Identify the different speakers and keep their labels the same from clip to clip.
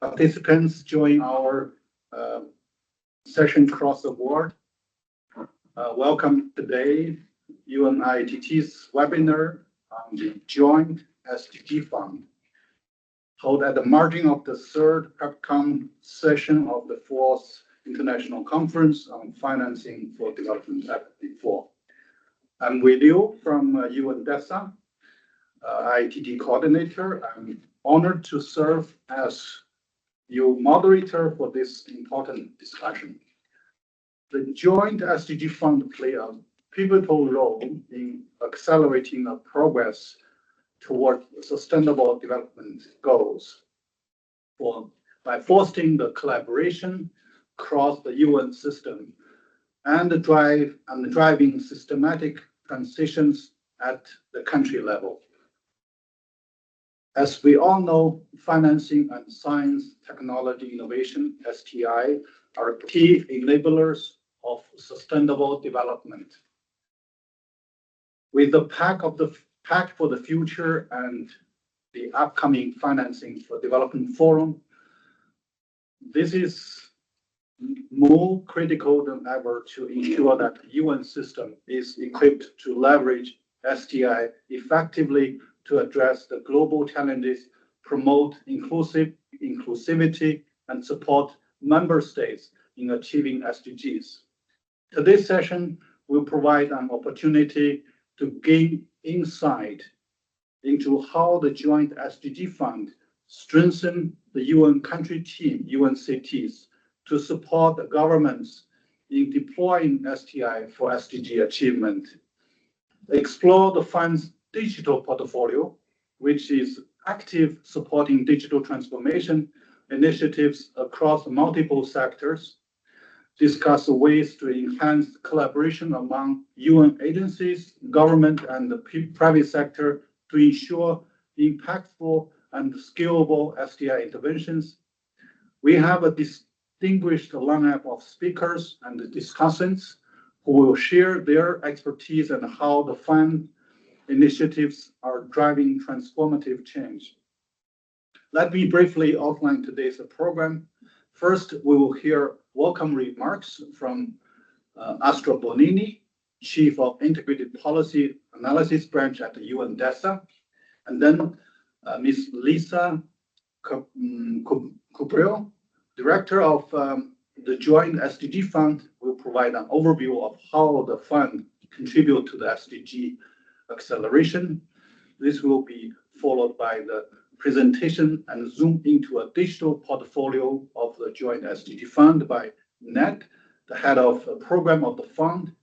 Speaker 1: participants join our session across the world. Welcome today, UN IATT's webinar on the Joint SDG Fund, held at the margin of the third PrepCon session of the fourth International Conference on Financing for Development at the I'm with you from UN DESA, IATT coordinator. I'm honored to serve as your moderator for this important discussion. The Joint SDG Fund plays a pivotal role in accelerating the progress toward sustainable development goals by fostering the collaboration across the UN system and driving systematic transitions at the country level. As we all know, financing and science technology innovation, STI, are key enablers of sustainable development. With the Pact for the Future and the upcoming Financing for Development Forum, this is more critical than ever to ensure that the UN system is equipped to leverage STI effectively to address the global challenges, promote inclusivity, and support member states in achieving SDGs. Today's session will provide an opportunity to gain insight into how the Joint SDG Fund strengthens the UN country team, UNCTs, to support the governments in deploying STI for SDG achievement. Explore the fund's digital portfolio, which is active supporting digital transformation initiatives across multiple sectors. Discuss ways to enhance collaboration among UN agencies, government, and the private sector to ensure impactful and scalable SDI interventions. We have a distinguished lineup of speakers and discussants who will share their expertise and how the fund initiatives are driving transformative change. Let me briefly outline today's program. First, we will hear welcome remarks from Astra Bonini, Chief of Integrated Policy Analysis Branch at the UN DESA, and then Ms. Lisa Cubril, Director of the Joint SDG Fund, will provide an overview of how the fund contributes to the SDG acceleration. This will be followed by the presentation and zoom into a digital portfolio of the Joint SDG Fund by Ned, the head of the program of the fund.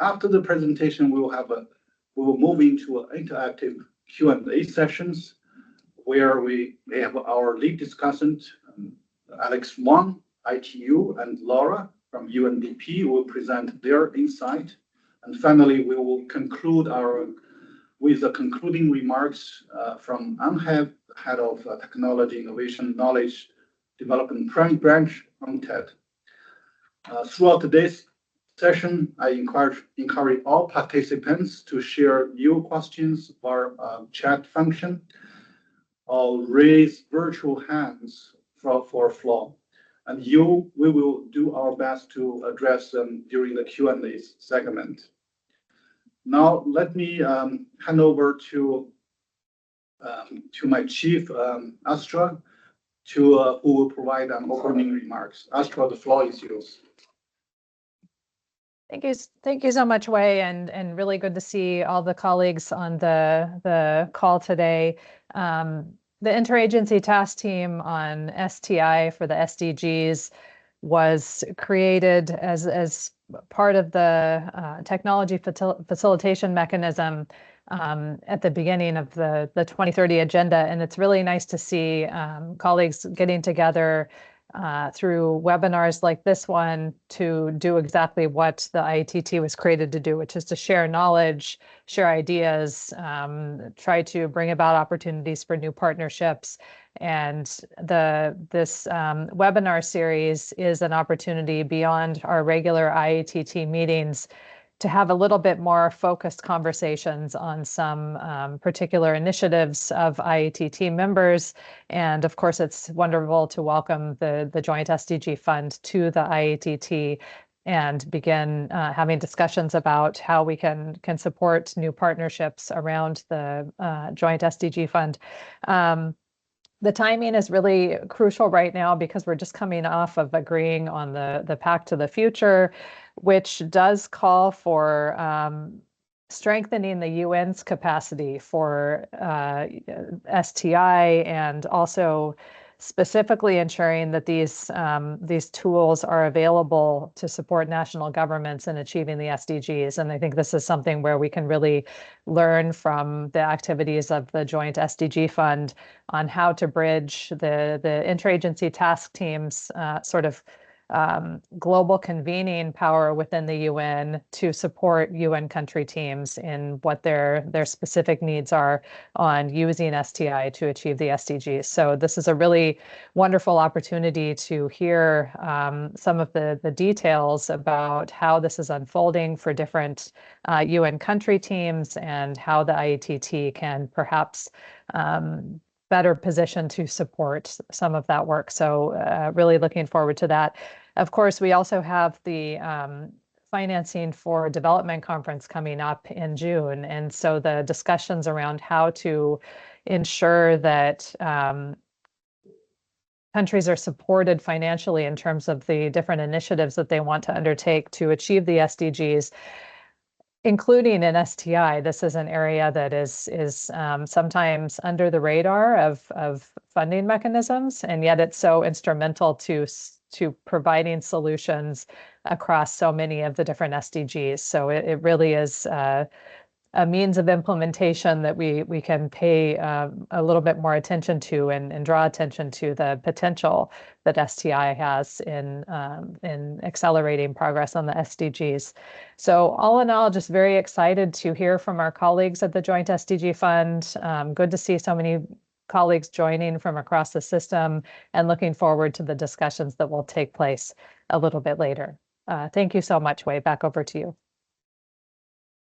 Speaker 1: After the presentation, we will move into interactive Q&A sessions where we have our lead discussant, Alex Wang, ITU, and Laura from UNDP will present their insight. And finally, we will conclude with the concluding remarks from Anhev, head of Technology Innovation Knowledge Development Branch from TED. Throughout today's session, I encourage all participants to share your questions via chat function or raise virtual hands for floor. And we will do our best to address them during the Q&A segment. Now, let me hand over to my chief, Astra, who will provide opening remarks. Astra, the floor is yours.
Speaker 2: Thank you so much, Wei, and really good to see all the colleagues on the call today. The Interagency Task Team on STI for the SDGs was created as part of the technology facilitation mechanism at the beginning of the 2030 agenda. And it's really nice to see colleagues getting together through webinars like this one to do exactly what the IATT was created to do, which is to share knowledge, share ideas, try to bring about opportunities for new partnerships. And this webinar series is an opportunity beyond our regular IATT meetings to have a little bit more focused conversations on some particular initiatives of IATT members. And of course, it's wonderful to welcome the Joint SDG Fund to the IATT and begin having discussions about how we can support new partnerships around the Joint SDG Fund. The timing is really crucial right now because we're just coming off of agreeing on the Pact to the Future, which does call for strengthening the UN's capacity for STI, and also specifically ensuring that these tools are available to support national governments in achieving the SDGs. And I think this is something where we can really learn from the activities of the Joint SDG Fund on how to bridge the interagency task teams sort of global convening power within the UN to support UN country teams in what their specific needs are on using STI to achieve the SDGs. So this is a really wonderful opportunity to hear some of the details about how this is unfolding for different UN country teams and how the IATT can perhaps better position to support some of that work. So really looking forward to that. Of course, we also have the financing for development conference coming up in June. And so the discussions around how to ensure that countries are supported financially in terms of the different initiatives that they want to undertake to achieve the SDGs, including in STI. This is an area that is sometimes under the radar of funding mechanisms, and yet it's so instrumental to providing solutions across so many of the different SDGs. So it really is a means of implementation that we can pay a little bit more attention to and draw attention to the potential that STI has in accelerating progress on the SDGs. So all in all, just very excited to hear from our colleagues at the Joint SDG Fund. Good to see so many colleagues joining from across the system, and looking forward to the discussions that will take place a little bit later. Thank you so much, Wei. Back over to you.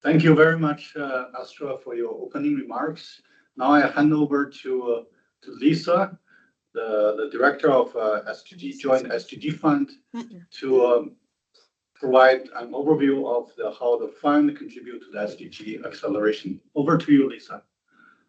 Speaker 1: Thank you very much, Astra, for your opening remarks. Now I hand over to Lisa, the director of Joint SDG Fund, to provide an overview of how the fund contributes to the SDG acceleration. Over to you, Lisa.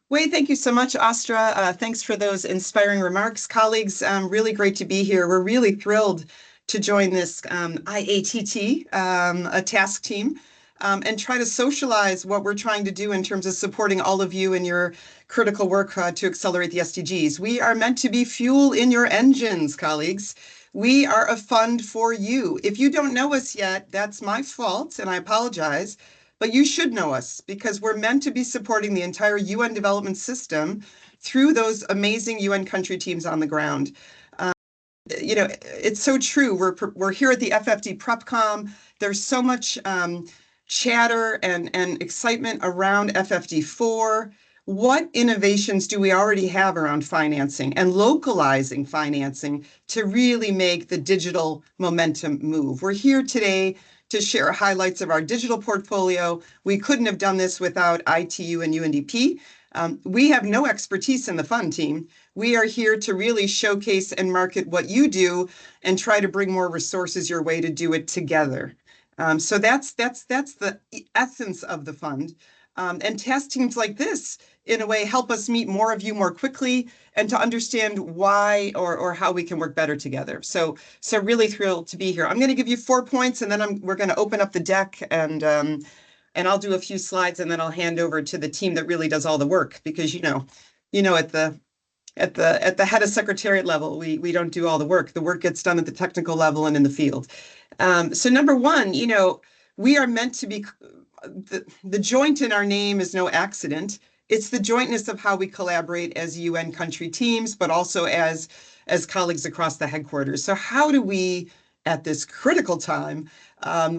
Speaker 3: Wei, thank you so much, Astra. Thanks for those inspiring remarks. Colleagues, really great to be here. We're really thrilled to join this IATT, a task team, and try to socialize what we're trying to do in terms of supporting all of you in your critical work to accelerate the SDGs. We are meant to be fuel in your engines, colleagues. We are a fund for you. If you don't know us yet, that's my fault, and I apologize. But you should know us, because we're meant to be supporting the entire UN development system through those amazing UN country teams on the ground. You know, it's so true. We're here at the FFD PrepCom. There's so much chatter and excitement around FFD4. What innovations do we already have around financing and localizing financing to really make the digital momentum move? We're here today to share highlights of our digital portfolio. We couldn't have done this without ITU and UNDP. We have no expertise in the fund team. We are here to really showcase and market what you do and try to bring more resources your way to do it together. So that's the essence of the fund. And task teams like this, in a way, help us meet more of you more quickly and to understand why or how we can work better together. So really thrilled to be here. I'm going to give you 4 points, and then we're going to open up the deck, and I'll do a few slides, and then I'll hand over to the team that really does all the work, because you know at the head of secretariat level, we don't do all the work. The work gets done at the technical level and in the field. So number one, we are meant to be. The joint in our name is no accident. It's the jointness of how we collaborate as UN country teams, but also as colleagues across the headquarters. So how do we at this critical time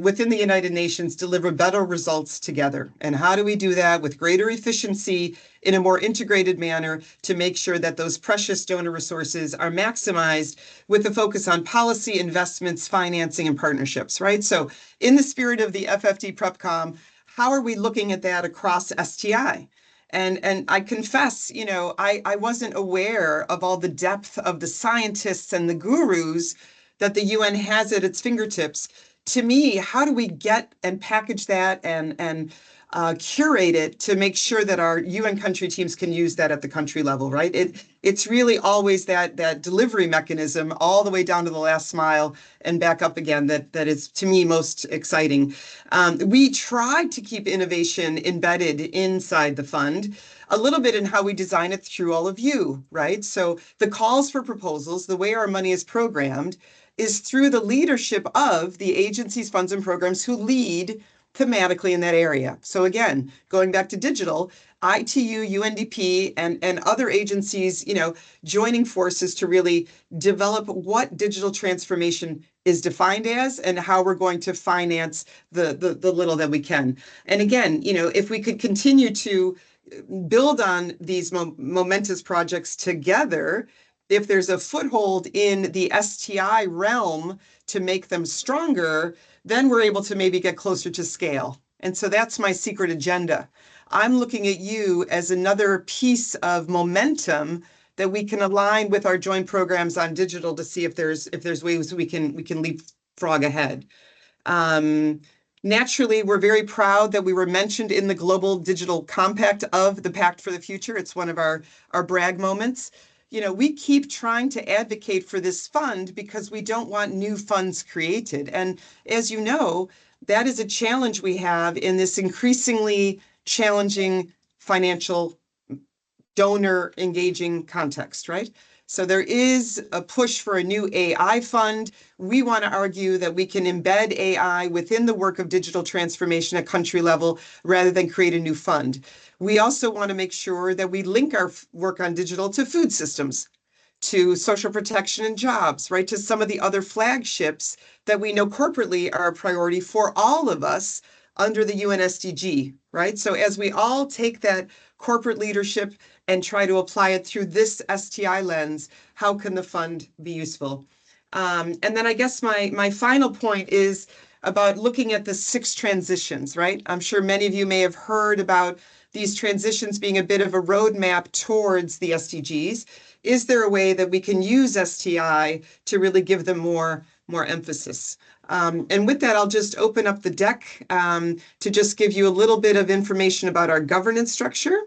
Speaker 3: within the United Nations deliver better results together. And how do we do that with greater efficiency in a more integrated manner to make sure that those precious donor resources are maximized with a focus on policy, investments, financing, and partnerships, right? So in the spirit of the FFD PrepCom, how are we looking at that across STI? And I confess, I wasn't aware of all the depth of the scientists and the gurus that the UN has at its fingertips. To me, how do we get and package that and curate it to make sure that our UN country teams can use that at the country level, right? It's really always that delivery mechanism all the way down to the last mile and back up again that is, to me, most exciting. We try to keep innovation embedded inside the fund, a little bit in how we design it through all of you, right? So the calls for proposals, the way our money is programmed, is through the leadership of the agencies, funds, and programs who lead thematically in that area. So again, going back to digital, ITU, UNDP, and other agencies, joining forces to really develop what digital transformation is defined as and how we're going to finance the little that we can. And again, if we could continue to build on these momentous projects together, if there's a foothold in the STI realm to make them stronger, then we're able to maybe get closer to scale. And so that's my secret agenda. I'm looking at you as another piece of momentum that we can align with our joint programs on digital to see if there's ways we can leapfrog ahead. Naturally, we're very proud that we were mentioned in the Global Digital Compact of the Pact for the Future. It's one of our brag moments. We keep trying to advocate for this fund because we don't want new funds created. And as you know, that is a challenge we have in this increasingly challenging financial donor engaging context, right? So there is a push for a new AI fund. We want to argue that we can embed AI within the work of digital transformation at country level rather than create a new fund. We also want to make sure that we link our work on digital to food systems, to social protection and jobs, right? To some of the other flagships that we know corporately are a priority for all of us under the UN SDG, right? So as we all take that corporate leadership and try to apply it through this STI lens, how can the fund be useful? And then I guess my final point is about looking at the 6 transitions, right? I'm sure many of you may have heard about these transitions being a bit of a roadmap towards the SDGs. Is there a way that we can use STI to really give them more emphasis? And with that, I'll just open up the deck to just give you a little bit of information about our governance structure.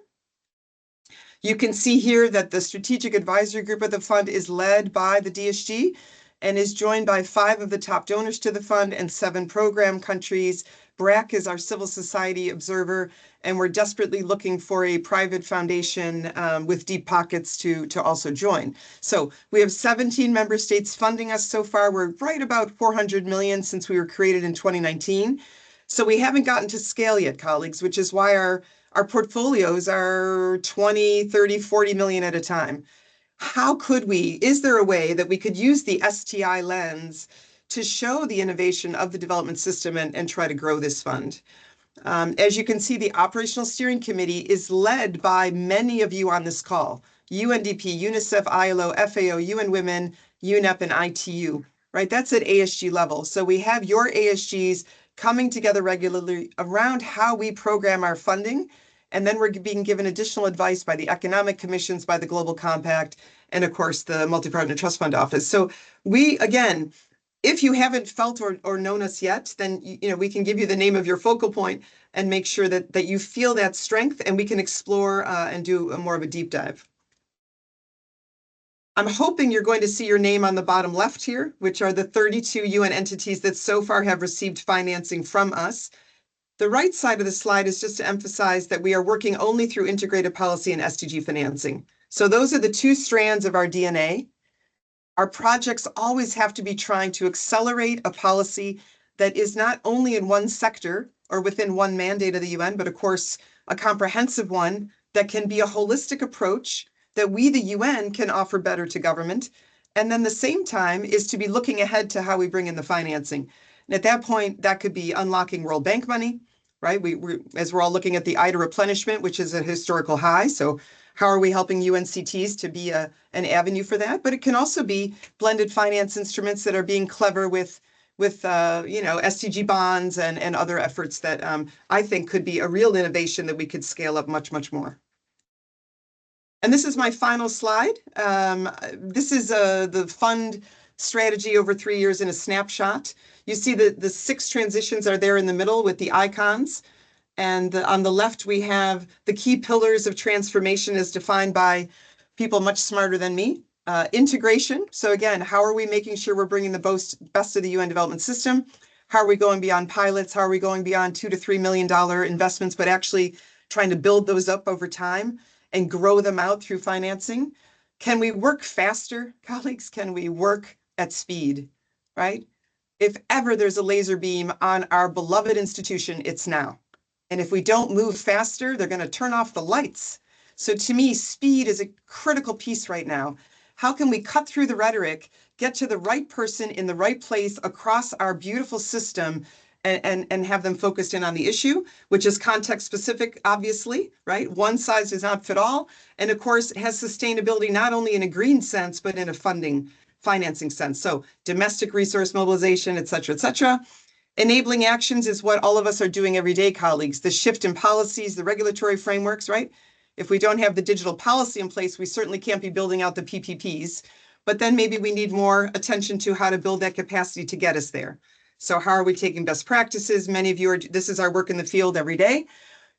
Speaker 3: You can see here that the strategic advisory group of the fund is led by the DSG and is joined by 5 of the top donors to the fund and 7 program countries. BRAC is our civil society observer, and we're desperately looking for a private foundation with deep pockets to also join. So we have 17 member states funding us so far. We're right about 400 million since we were created in 2019. So we haven't gotten to scale yet, colleagues, which is why our portfolios are 20, 30, 40 million at a time. How could we, is there a way that we could use the STI lens to show the innovation of the development system and try to grow this fund? As you can see, the Operational Steering Committee is led by many of you on this call: UNDP, UNICEF, ILO, FAO, UN Women, UNEP, and ITU, right? That's at ASG level. So we have your ASGs coming together regularly around how we program our funding. And then we're being given additional advice by the economic commissions, by the Global Compact, and of course, the Multi-Partner Trust Fund Office. So we, again, if you haven't felt or known us yet, then we can give you the name of your focal point and make sure that you feel that strength, and we can explore and do more of a deep dive. I'm hoping you're going to see your name on the bottom left here, which are the 32 UN entities that so far have received financing from us. The right side of the slide is just to emphasize that we are working only through integrated policy and SDG financing. So those are the 2 strands of our DNA. Our projects always have to be trying to accelerate a policy that is not only in one sector or within one mandate of the UN, but of course, a comprehensive one that can be a holistic approach that we, the UN, can offer better to government And then the same time is to be looking ahead to how we bring in the financing. And at that point, that could be unlocking World Bank money, right? As we're all looking at the IDA replenishment, which is a historical high. So how are we helping UNCTs to be an avenue for that? But it can also be blended finance instruments that are being clever with SDG bonds and other efforts that I think could be a real innovation that we could scale up much, much more. And this is my final slide. This is the fund strategy over 3 years in a snapshot. You see the 6 transitions are there in the middle with the icons. And on the left, we have the key pillars of transformation as defined by people much smarter than me. Integration. So again, how are we making sure we're bringing the best of the UN development system? How are we going beyond pilots? How are we going beyond $2 to $3 million investments, but actually trying to build those up over time and grow them out through financing? Can we work faster, colleagues? Can we work at speed, right? If ever there's a laser beam on our beloved institution, it's now. And if we don't move faster, they're going to turn off the lights. So to me, speed is a critical piece right now. How can we cut through the rhetoric, get to the right person in the right place across our beautiful system and have them focused in on the issue, which is context specific, obviously, right? One size does not fit all. And of course, it has sustainability not only in a green sense, but in a financing sense. So domestic resource mobilization, et cetera, et cetera. Enabling actions is what all of us are doing every day, colleagues. The shift in policies, the regulatory frameworks, right? If we don't have the digital policy in place, we certainly can't be building out the PPPs. But then maybe we need more attention to how to build that capacity to get us there. So how are we taking best practices? Many of you this is our work in the field every day,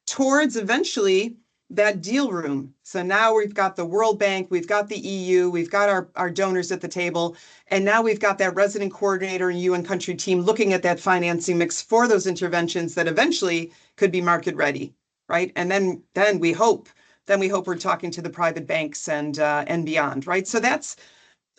Speaker 3: towards eventually that deal room. So now we've got the World Bank, we've got the EU, we've got our donors at the table, and now we've got that resident coordinator and UN country team looking at that financing mix for those interventions that eventually could be market ready, right? And then we hope we're talking to the private banks and beyond, right? So that's,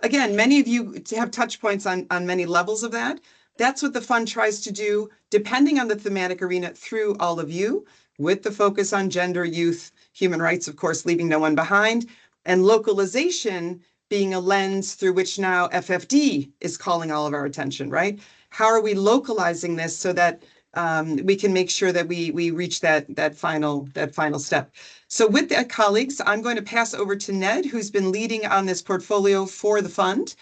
Speaker 3: again, many of you have touch points on many levels of that. That's what the fund tries to do, depending on the thematic arena, through all of you, with the focus on gender, youth, human rights, of course, leaving no one behind, and localization being a lens through which now FFD is calling all of our attention, right? How are we localizing this so that we can make sure that we reach that final step? So with that, colleagues, I'm going to pass over to Ned, who's been leading on this portfolio for the fund.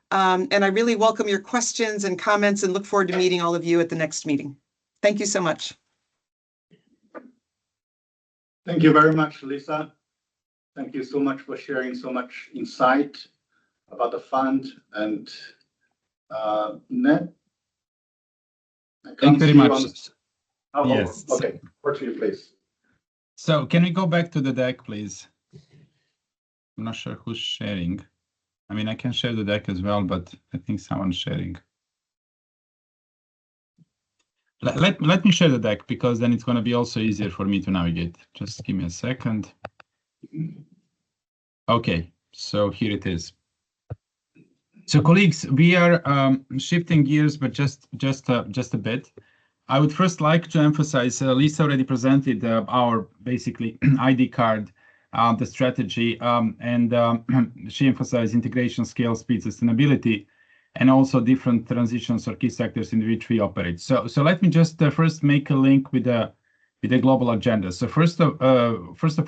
Speaker 3: And I really welcome your questions and comments and look forward to meeting all of you at the next meeting. Thank you so much.
Speaker 1: Thank you very much, Lisa. Thank you so much for sharing so much insight about the fund. And Ned?
Speaker 4: Thank you very much.
Speaker 1: Yes. Okay, over to you, please.
Speaker 4: So can we go back to the deck, please? I'm not sure who's sharing. I mean, I can share the deck as well, but I think someone's sharing. Let me share the deck, because then it's going to be also easier for me to navigate. Just give me a second. Okay, so here it is. So colleagues, we are shifting gears, but just a bit. I would first like to emphasize, Lisa already presented our basically ID card, the strategy, and she emphasized integration, scale, speed, sustainability, and also different transitions or key sectors in which we operate. So let me just first make a link with the global agenda. So first of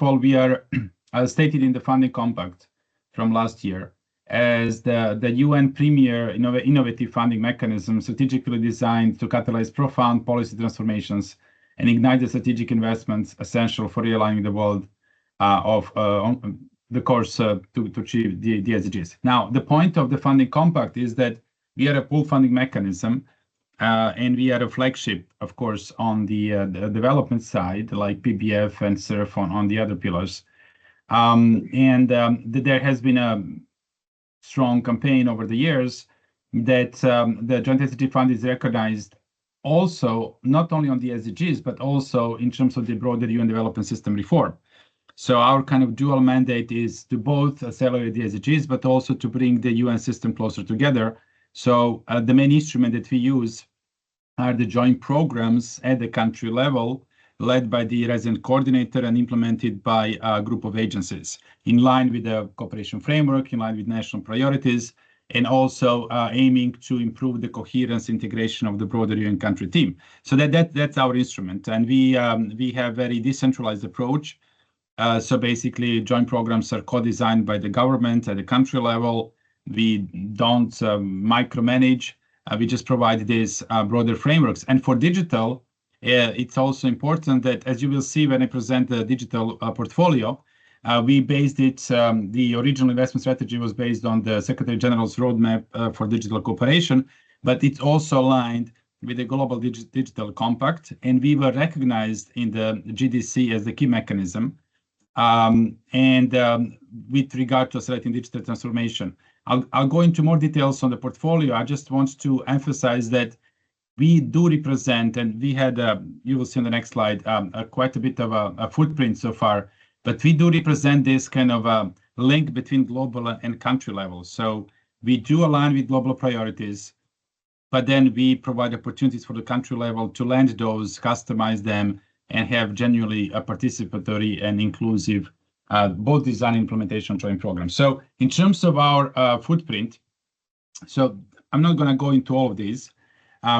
Speaker 4: all, we are as stated in the funding compact from last year as the UN premier innovative funding mechanism strategically designed to catalyze profound policy transformations and ignite the strategic investments essential for realigning the world on the course to achieve the SDGs. Now, the point of the funding compact is that we are a pool funding mechanism, and we are a flagship, of course, on the development side, like PBF and SURF on the other pillars. There has been a strong campaign over the years that the Joint SDG Fund is recognized also not only on the SDGs, but also in terms of the broader UN development system reform. So our kind of dual mandate is to both accelerate the SDGs, but also to bring the UN system closer together. So the main instrument that we use are the joint programs at the country level, led by the resident coordinator and implemented by a group of agencies, in line with the cooperation framework, in line with national priorities, and also aiming to improve the coherence integration of the broader UN country team. So that's our instrument, and we have very decentralized approach. So basically, joint programs are co-designed by the government at the country level. We don't micromanage. We just provide these broader frameworks. And for digital, it's also important that, as you will see when I present the digital portfolio, we based it, the original investment strategy was based on the Secretary General's roadmap for digital cooperation, but it's also aligned with the Global Digital Compact, and we were recognized in the GDC as the key mechanism. With regard to accelerating digital transformation, I'll go into more details on the portfolio. I just want to emphasize that we do represent, and we had, you will see on the next slide, quite a bit of a footprint so far, but we do represent this kind of a link between global and country levels. So we do align with global priorities, but then we provide opportunities for the country level to land those, customize them, and have genuinely a participatory and inclusive both design and implementation joint programs. So in terms of our footprint, so I'm not going to go into all of these.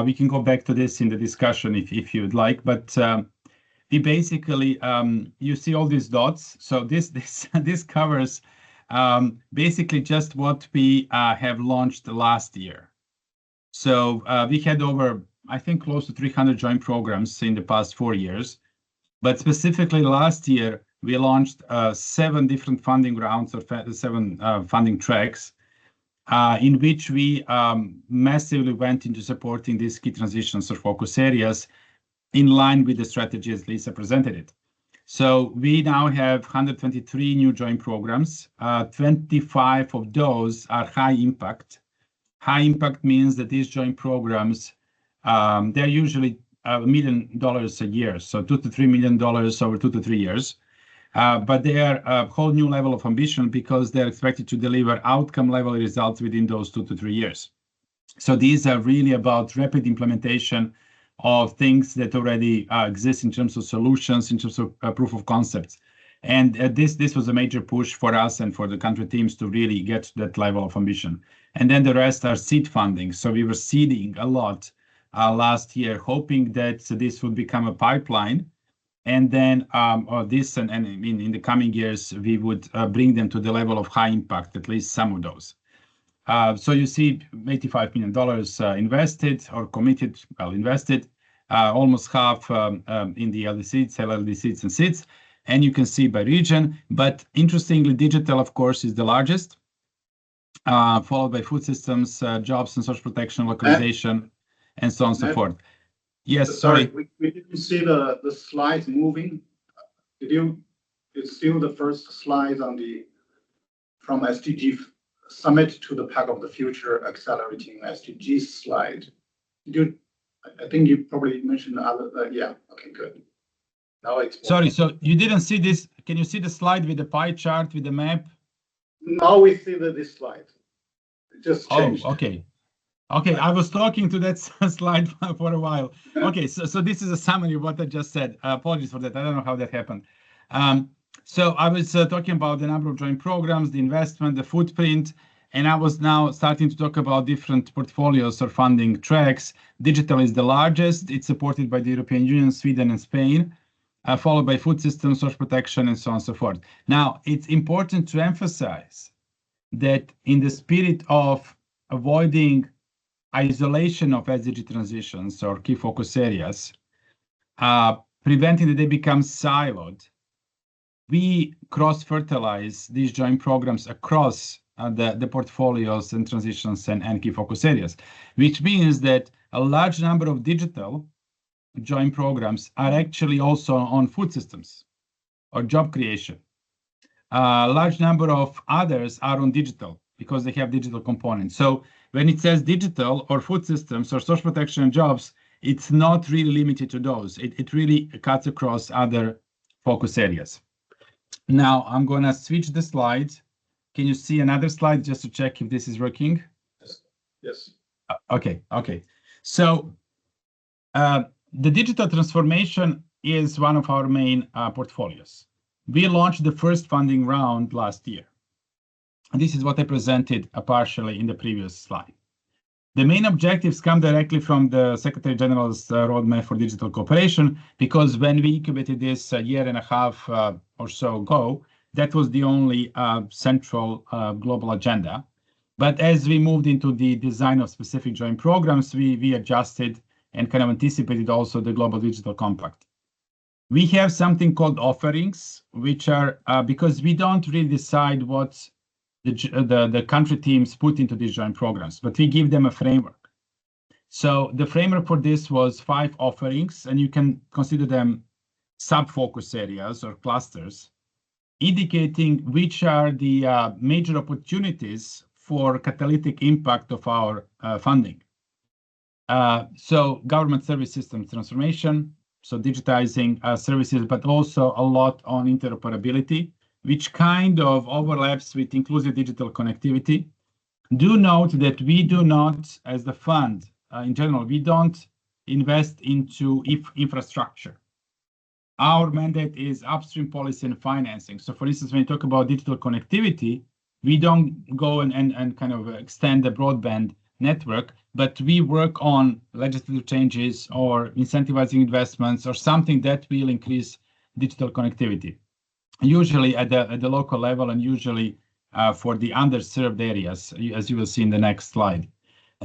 Speaker 4: We can go back to this in the discussion if you would like, but we basically, you see all these dots. So this covers basically just what we have launched last year. So we had over, I think, close to 300 joint programs in the past 4 years. But specifically last year, we launched 7 different funding rounds or 7 funding tracks in which we massively went into supporting these key transitions or focus areas in line with the strategy as Lisa presented it. So we now have 123 new joint programs. 25 of those are high impact. High impact means that these joint programs, they're usually $1 million a year, so $2 to $3 million over 2 to 3 years. But they are a whole new level of ambition because they're expected to deliver outcome level results within those 2 to 3 years. So these are really about rapid implementation of things that already exist in terms of solutions, in terms of proof of concepts. And this was a major push for us and for the country teams to really get to that level of ambition. And then the rest are seed funding. So we were seeding a lot last year, hoping that this would become a pipeline. And then this and in the coming years, we would bring them to the level of high impact, at least some of those. So you see $85 million invested or committed, well, invested, almost half in the LDCs, LLDCs and seeds. And you can see by region. But interestingly, digital, of course, is the largest, followed by food systems, jobs and social protection, localization, and so on and so forth. Yes, sorry.
Speaker 1: We didn't see the slides moving. It's still the first slide on from SDG Summit to the Pact of the Future Accelerating SDG slide. I think you probably mentioned the other, yeah, okay, good. Now it's
Speaker 4: sorry, so you didn't see this. Can you see the slide with the pie chart with the map?
Speaker 1: Now we see this slide. It just changed.
Speaker 4: Oh, okay. Okay, I was talking to that slide for a while. Okay, so this is a summary of what I just said. Apologies for that. I don't know how that happened. So I was talking about the number of joint programs, the investment, the footprint, and I was now starting to talk about different portfolios or funding tracks. Digital is the largest. It's supported by the European Union, Sweden, and Spain, followed by food systems, social protection, and so on and so forth. Now, it's important to emphasize that in the spirit of avoiding isolation of SDG transitions or key focus areas, preventing that they become siloed, we cross-fertilize these joint programs across the portfolios and transitions and key focus areas, which means that a large number of digital joint programs are actually also on food systems or job creation. A large number of others are on digital because they have digital components. So when it says digital or food systems or social protection and jobs, it's not really limited to those. It really cuts across other focus areas. Now I'm going to switch the slides. Can you see another slide just to check if this is working?
Speaker 1: Yes.
Speaker 4: Okay. So the digital transformation is one of our main portfolios. We launched the first funding round last year. And this is what I presented partially in the previous slide. The main objectives come directly from the Secretary General's roadmap for digital cooperation, because when we incubated this a year and a half or so ago, that was the only central global agenda. But as we moved into the design of specific joint programs, we adjusted and kind of anticipated also the Global Digital Compact. We have something called offerings, which are, because we don't really decide what the country teams put into these joint programs, but we give them a framework. So the framework for this was 5 offerings, and you can consider them sub-focus areas or clusters, indicating which are the major opportunities for catalytic impact of our funding. So government service system transformation, so digitizing services, but also a lot on interoperability, which kind of overlaps with inclusive digital connectivity. Do note that we do not, as the fund in general, we don't invest into infrastructure. Our mandate is upstream policy and financing. So for instance, when you talk about digital connectivity, we don't go and kind of extend the broadband network, but we work on legislative changes or incentivizing investments or something that will increase digital connectivity, usually at the local level and usually for the underserved areas, as you will see in the next slide.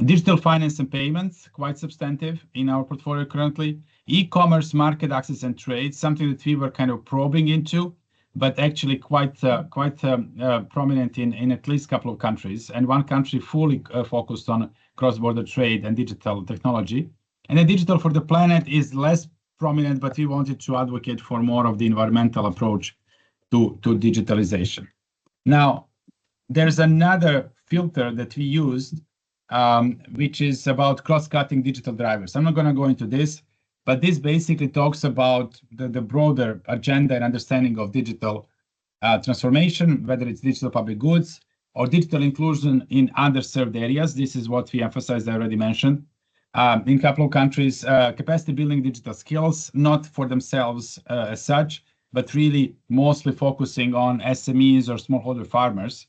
Speaker 4: Digital finance and payments, quite substantive in our portfolio currently. E-commerce, market access and trade, something that we were kind of probing into, but actually quite prominent in at least a couple of countries, and one country fully focused on cross-border trade and digital technology. And then digital for the planet is less prominent, but we wanted to advocate for more of the environmental approach to digitalization. Now, there's another filter that we used, which is about cross-cutting digital drivers. I'm not going to go into this, but this basically talks about the broader agenda and understanding of digital transformation, whether it's digital public goods or digital inclusion in underserved areas. This is what we emphasized, I already mentioned. In a couple of countries, capacity building digital skills, not for themselves as such, but really mostly focusing on SMEs or smallholder farmers.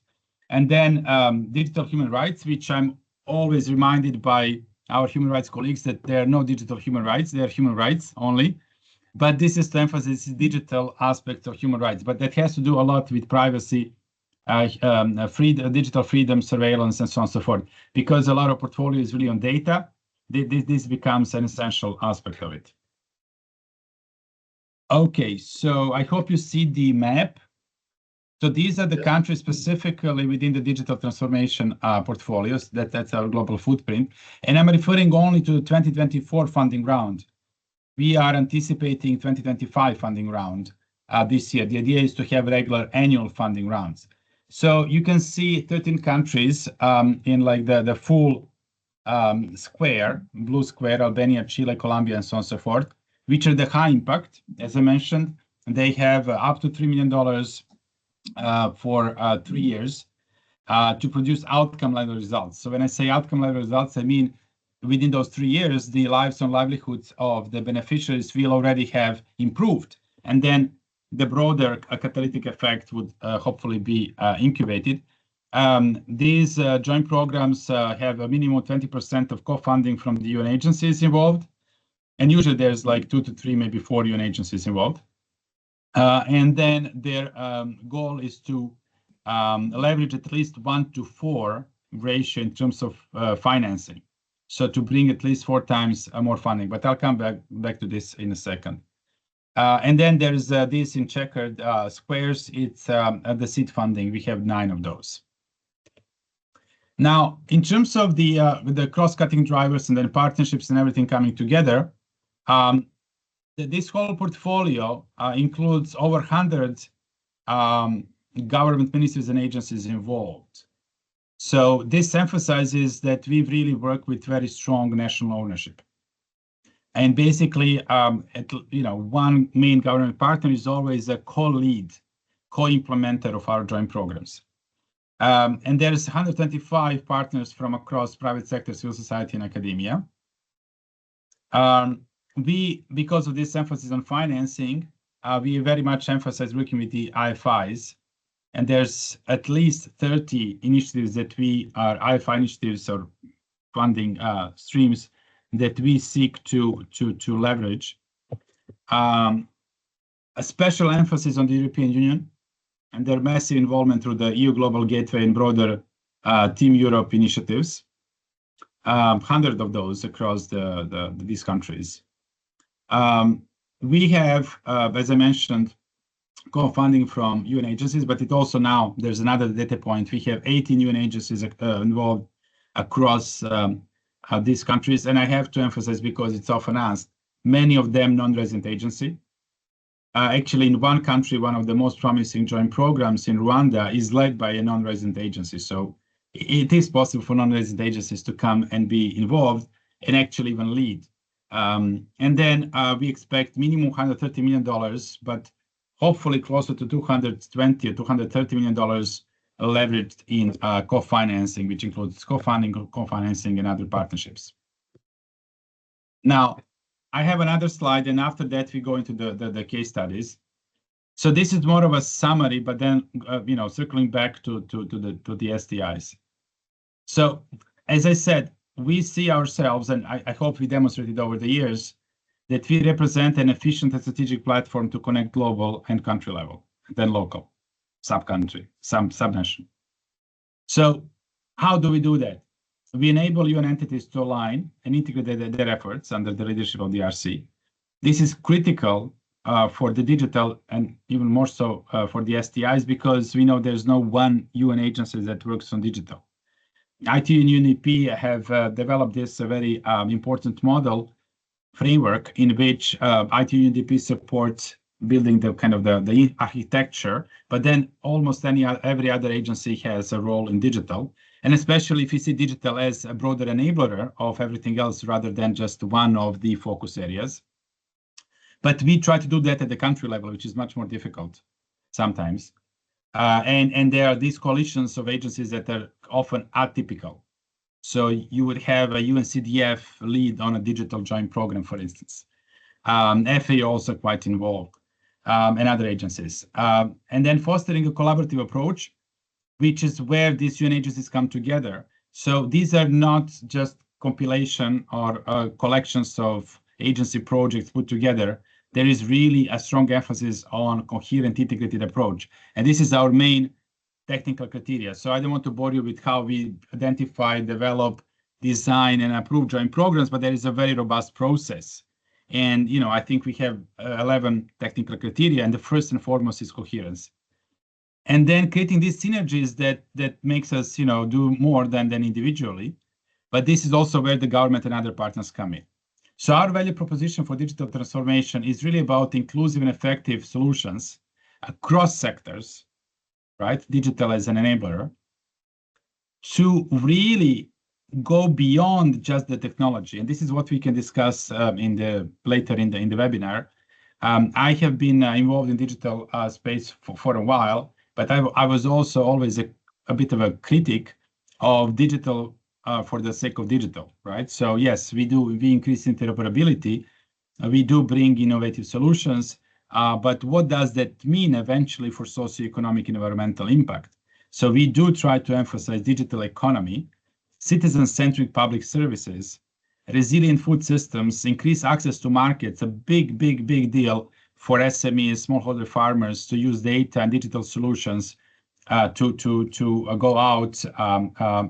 Speaker 4: And then digital human rights, which I'm always reminded by our human rights colleagues that there are no digital human rights, they are human rights only. But this is to emphasize the digital aspects of human rights, but that has to do a lot with privacy, digital freedom, surveillance, and so on and so forth. Because a lot of portfolio is really on data, this becomes an essential aspect of it. Okay, so I hope you see the map. So these are the countries specifically within the digital transformation portfolios. That's our global footprint. And I'm referring only to the 2024 funding round. We are anticipating 2025 funding round this year. The idea is to have regular annual funding rounds. So you can see 13 countries in like the full square, blue square, Albania, Chile, Colombia, and so on and so forth, which are the high impact. As I mentioned, they have up to $3 million for 3 years to produce outcome level results. So when I say outcome level results, I mean within those 3 years, the lives and livelihoods of the beneficiaries will already have improved. And then the broader catalytic effect would hopefully be incubated. These joint programs have a minimum 20% of co-funding from the UN agencies involved. And usually there's like 2 to 3, maybe 4 UN agencies involved. And then their goal is to leverage at least 1-to-4 ratio in terms of financing. So to bring at least 4 times more funding, but I'll come back to this in a second. And then there's this in checkered squares. It's the seed funding. We have 9 of those. Now, in terms of the cross-cutting drivers and then partnerships and everything coming together, this whole portfolio includes over 100 government ministries and agencies involved. So this emphasizes that we really work with very strong national ownership. And basically, one main government partner is always a co-lead, co-implementer of our joint programs. And there's 125 partners from across private sector, civil society, and academia. Because of this emphasis on financing, we very much emphasize working with the IFIs And there's at least 30 initiatives that we are IFI initiatives or funding streams that we seek to leverage. A special emphasis on the European Union and their massive involvement through the EU Global Gateway and broader Team Europe initiatives. 100 of those across these countries. We have, as I mentioned, co-funding from UN agencies, but it also now, there's another data point. We have 18 UN agencies involved across these countries. And I have to emphasize, because it's often asked, many of them non-resident agency. Actually, in one country, one of the most promising joint programs in Rwanda is led by a non-resident agency. So it is possible for non-resident agencies to come and be involved and actually even lead. And then we expect minimum $130 million, but hopefully closer to $220 or $230 million leveraged in co-financing, which includes co-funding, co-financing, and other partnerships. Now, I have another slide, and after that, we go into the case studies. So this is more of a summary, but then, circling back to the STIs. So, as I said, we see ourselves, and I hope we demonstrated over the years, that we represent an efficient and strategic platform to connect global and country level, then local, sub-country, sub-nation. So how do we do that? We enable UN entities to align and integrate their efforts under the leadership of the RC. This is critical for the digital and even more so for the STIs, because we know there's no one UN agency that works on digital. ITU and UNEP have developed this very important model framework in which ITU and UNEP supports building the architecture, but then almost every other agency has a role in digital. And especially if you see digital as a broader enabler of everything else rather than just one of the focus areas. But we try to do that at the country level, which is much more difficult sometimes. And there are these coalitions of agencies that are often atypical. So you would have a UNCDF lead on a digital joint program, for instance. FAO also quite involved, and other agencies. And then fostering a collaborative approach, which is where these UN agencies come together. So these are not just compilation or collections of agency projects put together. There is really a strong emphasis on coherent, integrated approach. And this is our main technical criteria. So I don't want to bore you with how we identify, develop, design, and approve joint programs, but there is a very robust process. And, I think we have 11 technical criteria, and the first and foremost is coherence. And then creating these synergies that makes us, do more than individually. But this is also where the government and other partners come in. So our value proposition for digital transformation is really about inclusive and effective solutions across sectors, right? Digital as an enabler, to really go beyond just the technology. And this is what we can discuss later in the webinar. I have been involved in digital space for a while. But I was also always a bit of a critic of digital for the sake of digital, right? So yes, we increase interoperability. We do bring innovative solutions. But what does that mean eventually for socioeconomic and environmental impact? So we do try to emphasize digital economy, citizen-centric public services, resilient food systems, increase access to markets, a big deal for SMEs, smallholder farmers, to use data and digital solutions to go out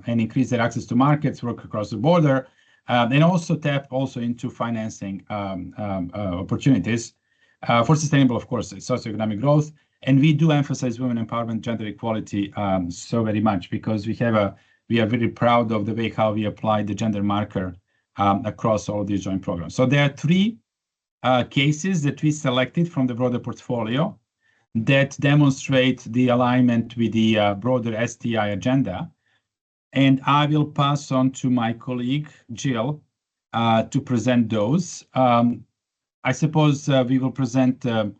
Speaker 4: and increase their access to markets, work across the border, and also tap into financing opportunities for sustainable, of course, socioeconomic growth. And we do emphasize women empowerment, gender equality so very much, because we are very proud of the way how we apply the gender marker across all these joint programs. So there are three cases that we selected from the broader portfolio that demonstrate the alignment with the broader STI agenda. And I will pass on to my colleague, Jill, to present those. I suppose we will present an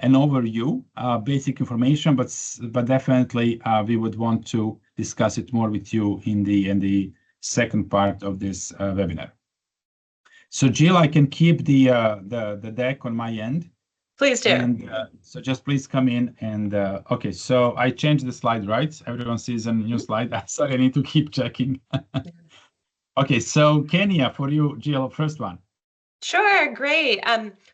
Speaker 4: overview, basic information, but definitely we would want to discuss it more with you in the second part of this webinar. So Jill, I can keep the deck on my end,
Speaker 5: Please do.
Speaker 4: And so just please come in and, okay, so I changed the slide, right? Everyone sees a new slide. Sorry, I need to keep checking. Okay, so Kenya, for you, Jill, first one.
Speaker 5: Sure, great.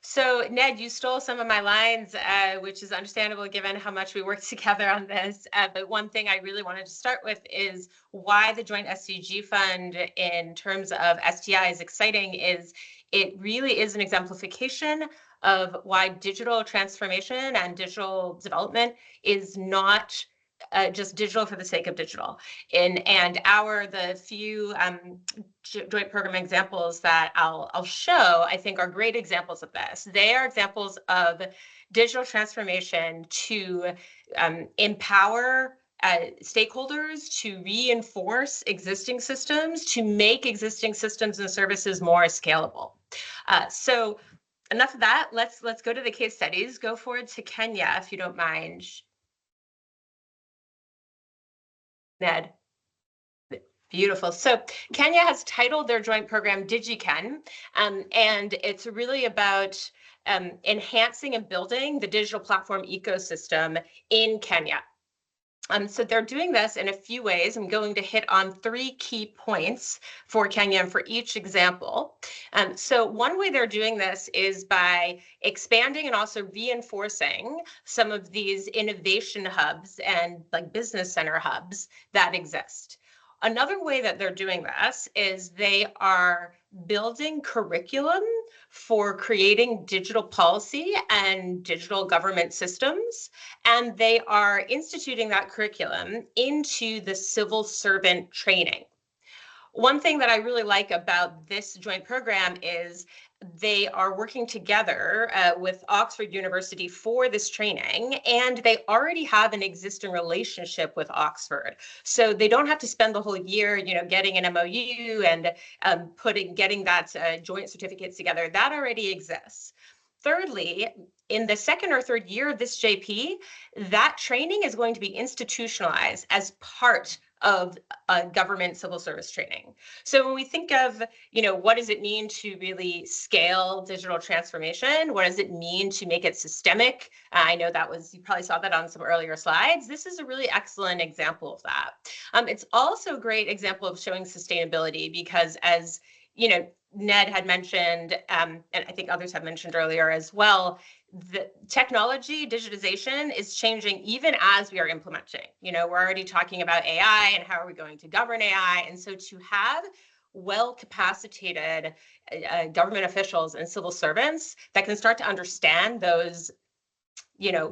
Speaker 5: So Ned, you stole some of my lines, which is understandable given how much we worked together on this. But one thing I really wanted to start with is why the Joint SDG Fund in terms of STI is exciting is it really is an exemplification of why digital transformation and digital development is not just digital for the sake of digital. And the few joint program examples that I'll show, I think are great examples of this. They are examples of digital transformation to empower stakeholders to reinforce existing systems, to make existing systems and services more scalable. So enough of that. Let's go to the case studies. Go forward to Kenya, if you don't mind. Ned. Beautiful. So Kenya has titled their joint program DigiKen, and it's really about enhancing and building the digital platform ecosystem in Kenya. So they're doing this in a few ways. I'm going to hit on 3 key points for Kenya and for each example. So one way they're doing this is by expanding and also reinforcing some of these innovation hubs and like business center hubs that exist. Another way that they're doing this is they are building curriculum for creating digital policy and digital government systems, and they are instituting that curriculum into the civil servant training. One thing that I really like about this joint program is they are working together with Oxford University for this training, and they already have an existing relationship with Oxford. So they don't have to spend the whole year, getting an MOU and getting that joint certificates together. That already exists. Thirdly, in the second or third year of this JP, that training is going to be institutionalized as part of government civil service training. So when we think of, what does it mean to really scale digital transformation? What does it mean to make it systemic? I know you probably saw that on some earlier slides. This is a really excellent example of that. It's also a great example of showing sustainability because as, Ned had mentioned, and I think others have mentioned earlier as well, the technology, digitization is changing even as we are implementing. We're already talking about AI and how are we going to govern AI. And so to have well-capacitated government officials and civil servants that can start to understand those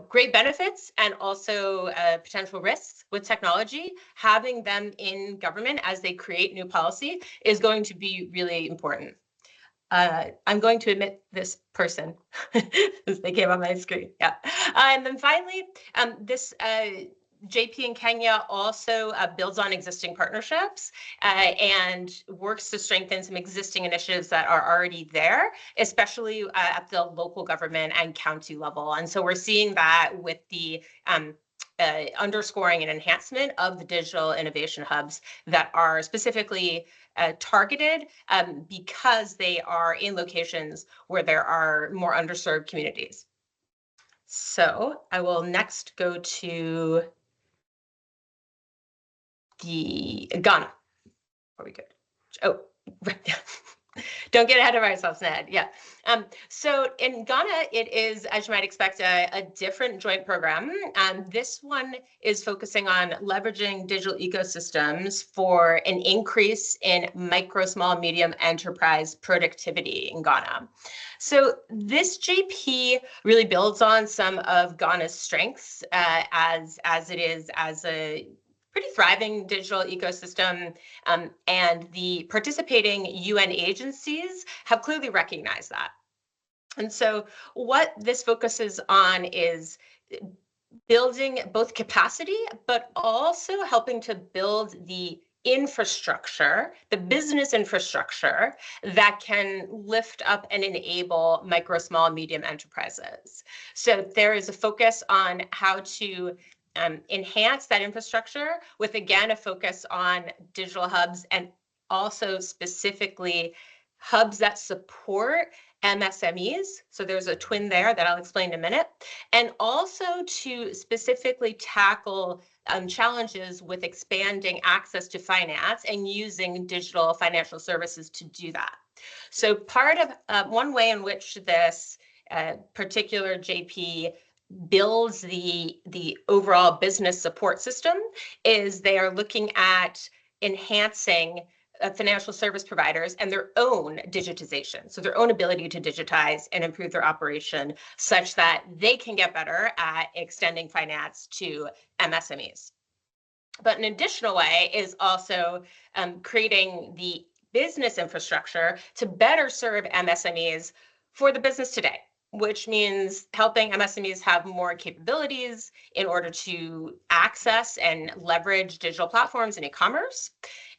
Speaker 5: great benefits and also potential risks with technology, having them in government as they create new policy is going to be really important. I'm going to admit this person as they came on my screen. Yeah. And then finally, this JP in Kenya also builds on existing partnerships and works to strengthen some existing initiatives that are already there, especially at the local government and county level. And so we're seeing that with the underscoring and enhancement of the digital innovation hubs that are specifically targeted because they are in locations where there are more underserved communities. So I will next go to Ghana. Are we good? Oh, don't get ahead of ourselves, Ned. Yeah. So in Ghana, it is, as you might expect, a different joint program. This one is focusing on leveraging digital ecosystems for an increase in micro, small, medium enterprise productivity in Ghana. So this JP really builds on some of Ghana's strengths as it is as a pretty thriving digital ecosystem, and the participating UN agencies have clearly recognized that. And so what this focuses on is building both capacity, but also helping to build the infrastructure, the business infrastructure that can lift up and enable micro, small, medium enterprises. So there is a focus on how to enhance that infrastructure with, again, a focus on digital hubs and also specifically hubs that support MSMEs. So there's a twin there that I'll explain in a minute. And also to specifically tackle challenges with expanding access to finance and using digital financial services to do that. So part of one way in which this particular JP builds the overall business support system is they are looking at enhancing financial service providers and their own digitization. So their own ability to digitize and improve their operation such that they can get better at extending finance to MSMEs. But an additional way is also creating the business infrastructure to better serve MSMEs for the business today, which means helping MSMEs have more capabilities in order to access and leverage digital platforms and e-commerce,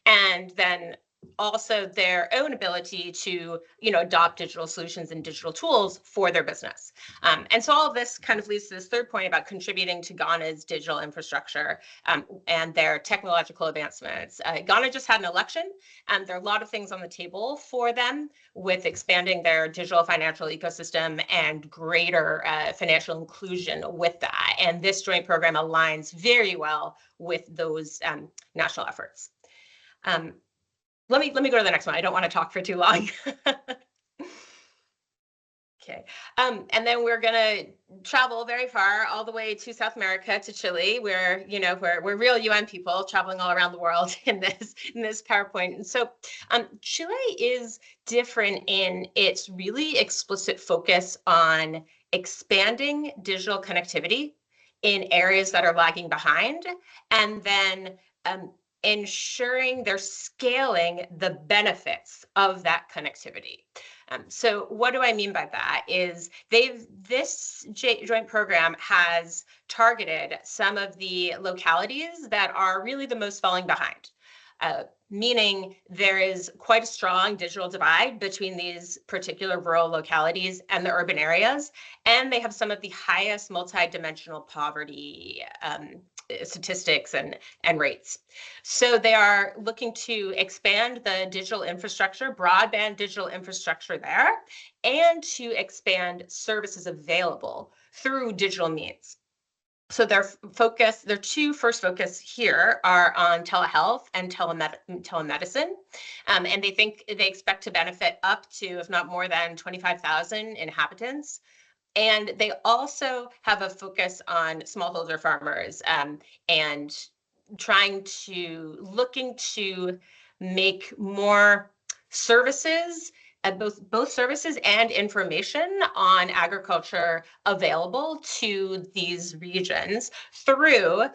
Speaker 5: and then also their own ability to, adopt digital solutions and digital tools for their business. And so all of this kind of leads to this third point about contributing to Ghana's digital infrastructure and their technological advancements. Ghana just had an election, and there are a lot of things on the table for them with expanding their digital financial ecosystem and greater financial inclusion with that. And this joint program aligns very well with those national efforts. Let me go to the next one. I don't want to talk for too long. Okay. And then we're going to travel very far, all the way to South America, to Chile, where, we're real UN people traveling all around the world in this PowerPoint. And so Chile is different in its really explicit focus on expanding digital connectivity in areas that are lagging behind, and then ensuring they're scaling the benefits of that connectivity. So what do I mean by that is this joint program has targeted some of the localities that are really the most falling behind, meaning there is quite a strong digital divide between these particular rural localities and the urban areas, and they have some of the highest multidimensional poverty statistics and rates. So they are looking to expand the digital infrastructure, broadband digital infrastructure there, and to expand services available through digital means. So their two first focus here are on telehealth and telemedicine. And they expect to benefit up to, if not more than 25,000 inhabitants. And they also have a focus on smallholder farmers and looking to make more services, both services and information on agriculture available to these regions through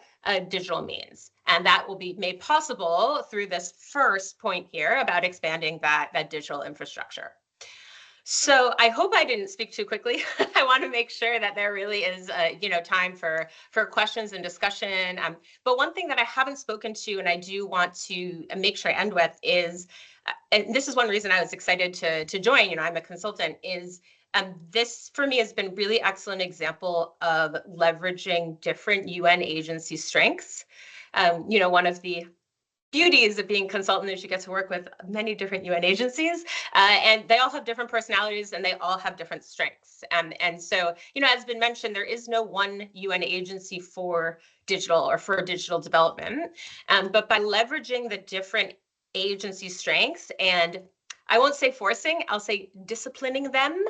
Speaker 5: digital means. And that will be made possible through this first point here about expanding that digital infrastructure. So I hope I didn't speak too quickly. I want to make sure that there really is, time for questions and discussion. But one thing that I haven't spoken to, and I do want to make sure I end with, is, and this is one reason I was excited to join. I'm a consultant. Is this for me has been really excellent example of leveraging different UN agency strengths. One of the beauties of being a consultant is you get to work with many different UN agencies, and they all have different personalities and they all have different strengths. And so, as has been mentioned, there is no one UN agency for digital or for digital development, but by leveraging the different agency strengths, and I won't say forcing, I'll say disciplining them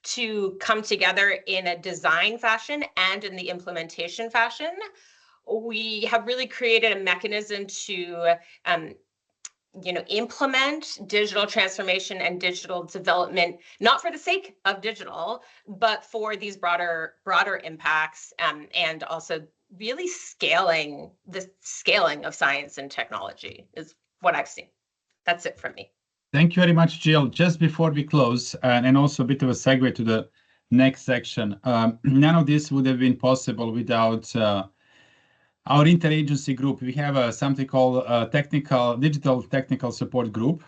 Speaker 5: to come together in a design fashion and in the implementation fashion, we have really created a mechanism to implement digital transformation and digital development, not for the sake of digital, but for these broader impacts, and also really scaling of science and technology is what I've seen. That's it from me.
Speaker 4: Thank you very much, Jill. Just before we close, and also a bit of a segue to the next section, none of this would have been possible without our interagency group. We have something called digital technical support group,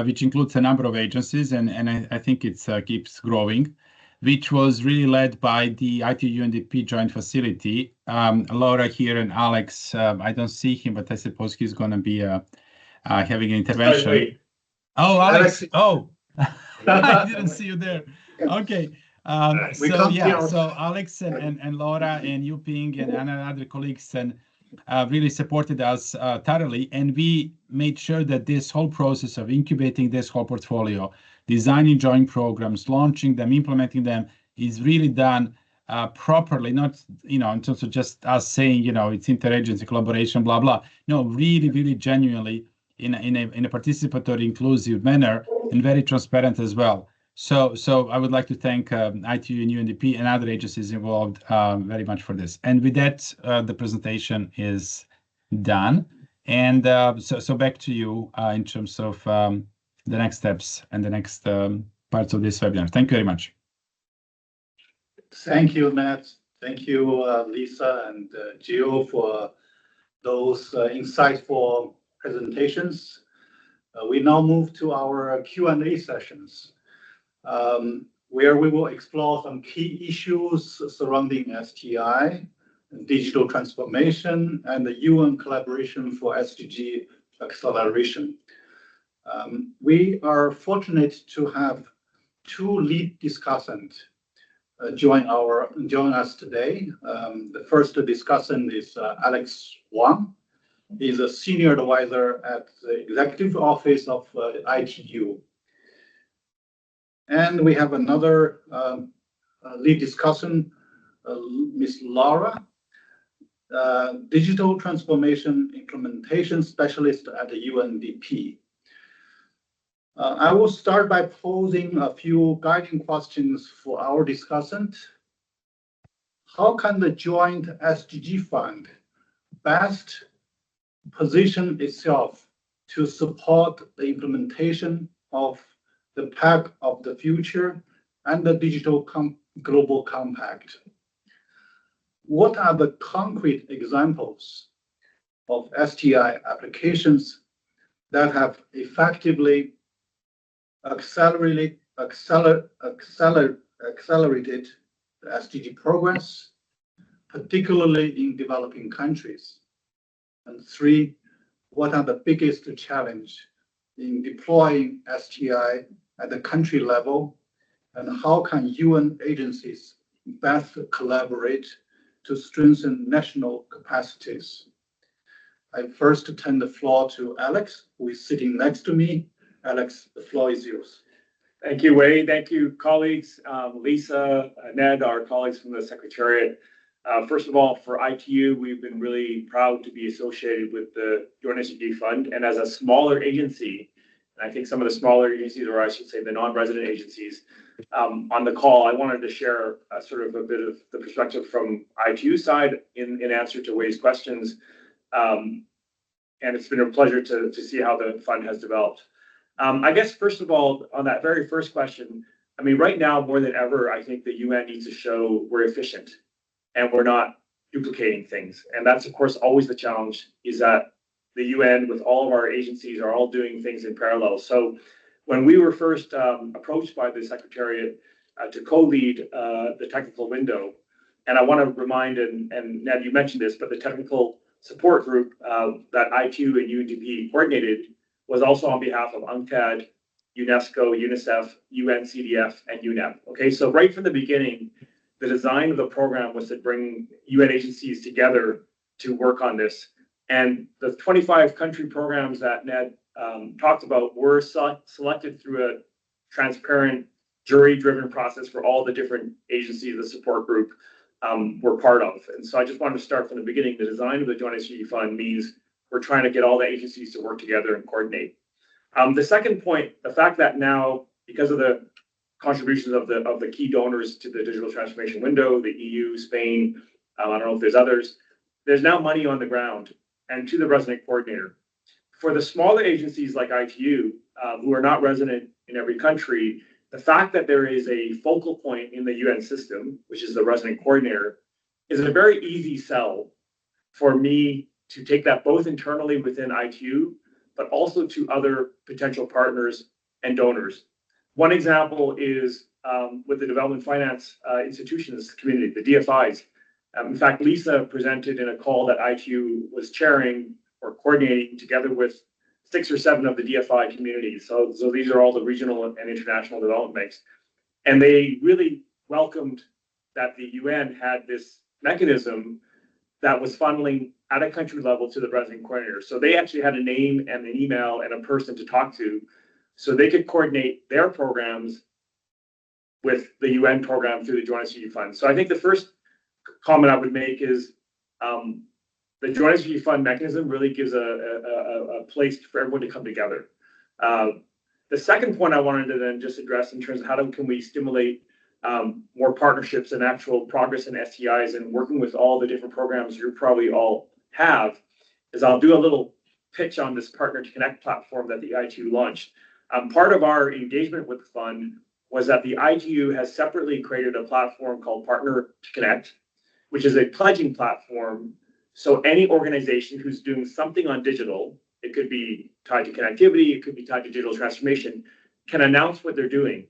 Speaker 4: which includes a number of agencies, and I think it keeps growing, which was really led by the IT-UNDP joint facility. Laura here and Alex, I don't see him, but I suppose he's going to be having an intervention. Oh, Alex. Oh, I didn't see you there. Okay.
Speaker 1: We
Speaker 4: So
Speaker 1: can't
Speaker 4: yeah,
Speaker 1: hear.
Speaker 4: so Alex and Laura and Yuping and other colleagues and really supported us thoroughly, and we made sure that this whole process of incubating this whole portfolio, designing joint programs, launching them, implementing them, is really done properly. Not in terms of just us saying it's interagency collaboration, blah blah. No, really genuinely in a participatory, inclusive manner, and very transparent as well. So I would like to thank ITU and UNDP and other agencies involved very much for this. And with that, the presentation is done. And so back to you in terms of the next steps and the next parts of this webinar. Thank you very much.
Speaker 1: Thank you, Matt. Thank you, Lisa and Gio, for those insightful presentations. We now move to our Q&A sessions, where we will explore some key issues surrounding STI, digital transformation, and the UN collaboration for SDG acceleration. We are fortunate to have two lead discussants join us today. The first discussant is Alex Wang. He's a senior advisor at the Executive Office of ITU. And we have another lead discussant, Ms. Laura, Digital Transformation Implementation Specialist at the UNDP. I will start by posing a few guiding questions for our discussant. How can the joint SDG fund best position itself to support the implementation of the Pact of the Future and the Digital Global Compact? What are the concrete examples of STI applications that have effectively accelerated the SDG progress, particularly in developing countries? And three, what are the biggest challenges in deploying STI at the country level, and how can UN agencies best collaborate to strengthen national capacities? I first turn the floor to Alex, who is sitting next to me. Alex, the floor is yours.
Speaker 6: Thank you, Wei. Thank you, colleagues. Lisa, Ned, our colleagues from the Secretariat. First of all, for ITU, we've been really proud to be associated with the Joint SDG Fund. And as a smaller agency, and I think some of the smaller agencies, or I should say the non-resident agencies, on the call, I wanted to share sort of a bit of the perspective from ITU side in answer to Wei's questions. And it's been a pleasure to see how the fund has developed. I guess, first of all, on that very first question, I mean, right now, more than ever, I think the UN needs to show we're efficient and we're not duplicating things. And that's, of course, always the challenge, is that the UN, with all of our agencies, are all doing things in parallel. So when we were first approached by the Secretariat to co-lead the technical window, and I want to remind, and Ned, you mentioned this, but the technical support group that ITU and UNDP coordinated was also on behalf of UNCTAD, UNESCO, UNICEF, UNCDF, and UNEP. Okay, so right from the beginning, the design of the program was to bring UN agencies together to work on this. And the 25 country programs that Ned talked about were selected through a transparent, jury-driven process for all the different agencies the support group were part of. And so I just wanted to start from the beginning. The design of the Joint SDG Fund means we're trying to get all the agencies to work together and coordinate. The second point, the fact that now, because of the contributions of the key donors to the digital transformation window, the EU, Spain, I don't know if there's others, there's now money on the ground and to the resident coordinator. For the smaller agencies like ITU, who are not resident in every country, the fact that there is a focal point in the UN system, which is the resident coordinator, is a very easy sell for me to take that both internally within ITU, but also to other potential partners and donors. One example is with the development finance institutions community, the DFIs. In fact, Lisa presented in a call that ITU was chairing or coordinating together with 6 or 7 of the DFI communities. So these are all the regional and international development banks. And they really welcomed that the UN had this mechanism that was funneling at a country level to the resident coordinator. So they actually had a name and an email and a person to talk to, so they could coordinate their programs with the UN program through the Joint SDG Fund. So I think the first comment I would make is the Joint SDG Fund mechanism really gives a place for everyone to come together. The second point I wanted to then just address in terms of how can we stimulate more partnerships and actual progress in STIs and working with all the different programs you probably all have, is I'll do a little pitch on this Partner to Connect platform that the ITU launched. Part of our engagement with the fund was that the ITU has separately created a platform called Partner to Connect, which is a pledging platform. So any organization who's doing something on digital, it could be tied to connectivity, it could be tied to digital transformation, can announce what they're doing.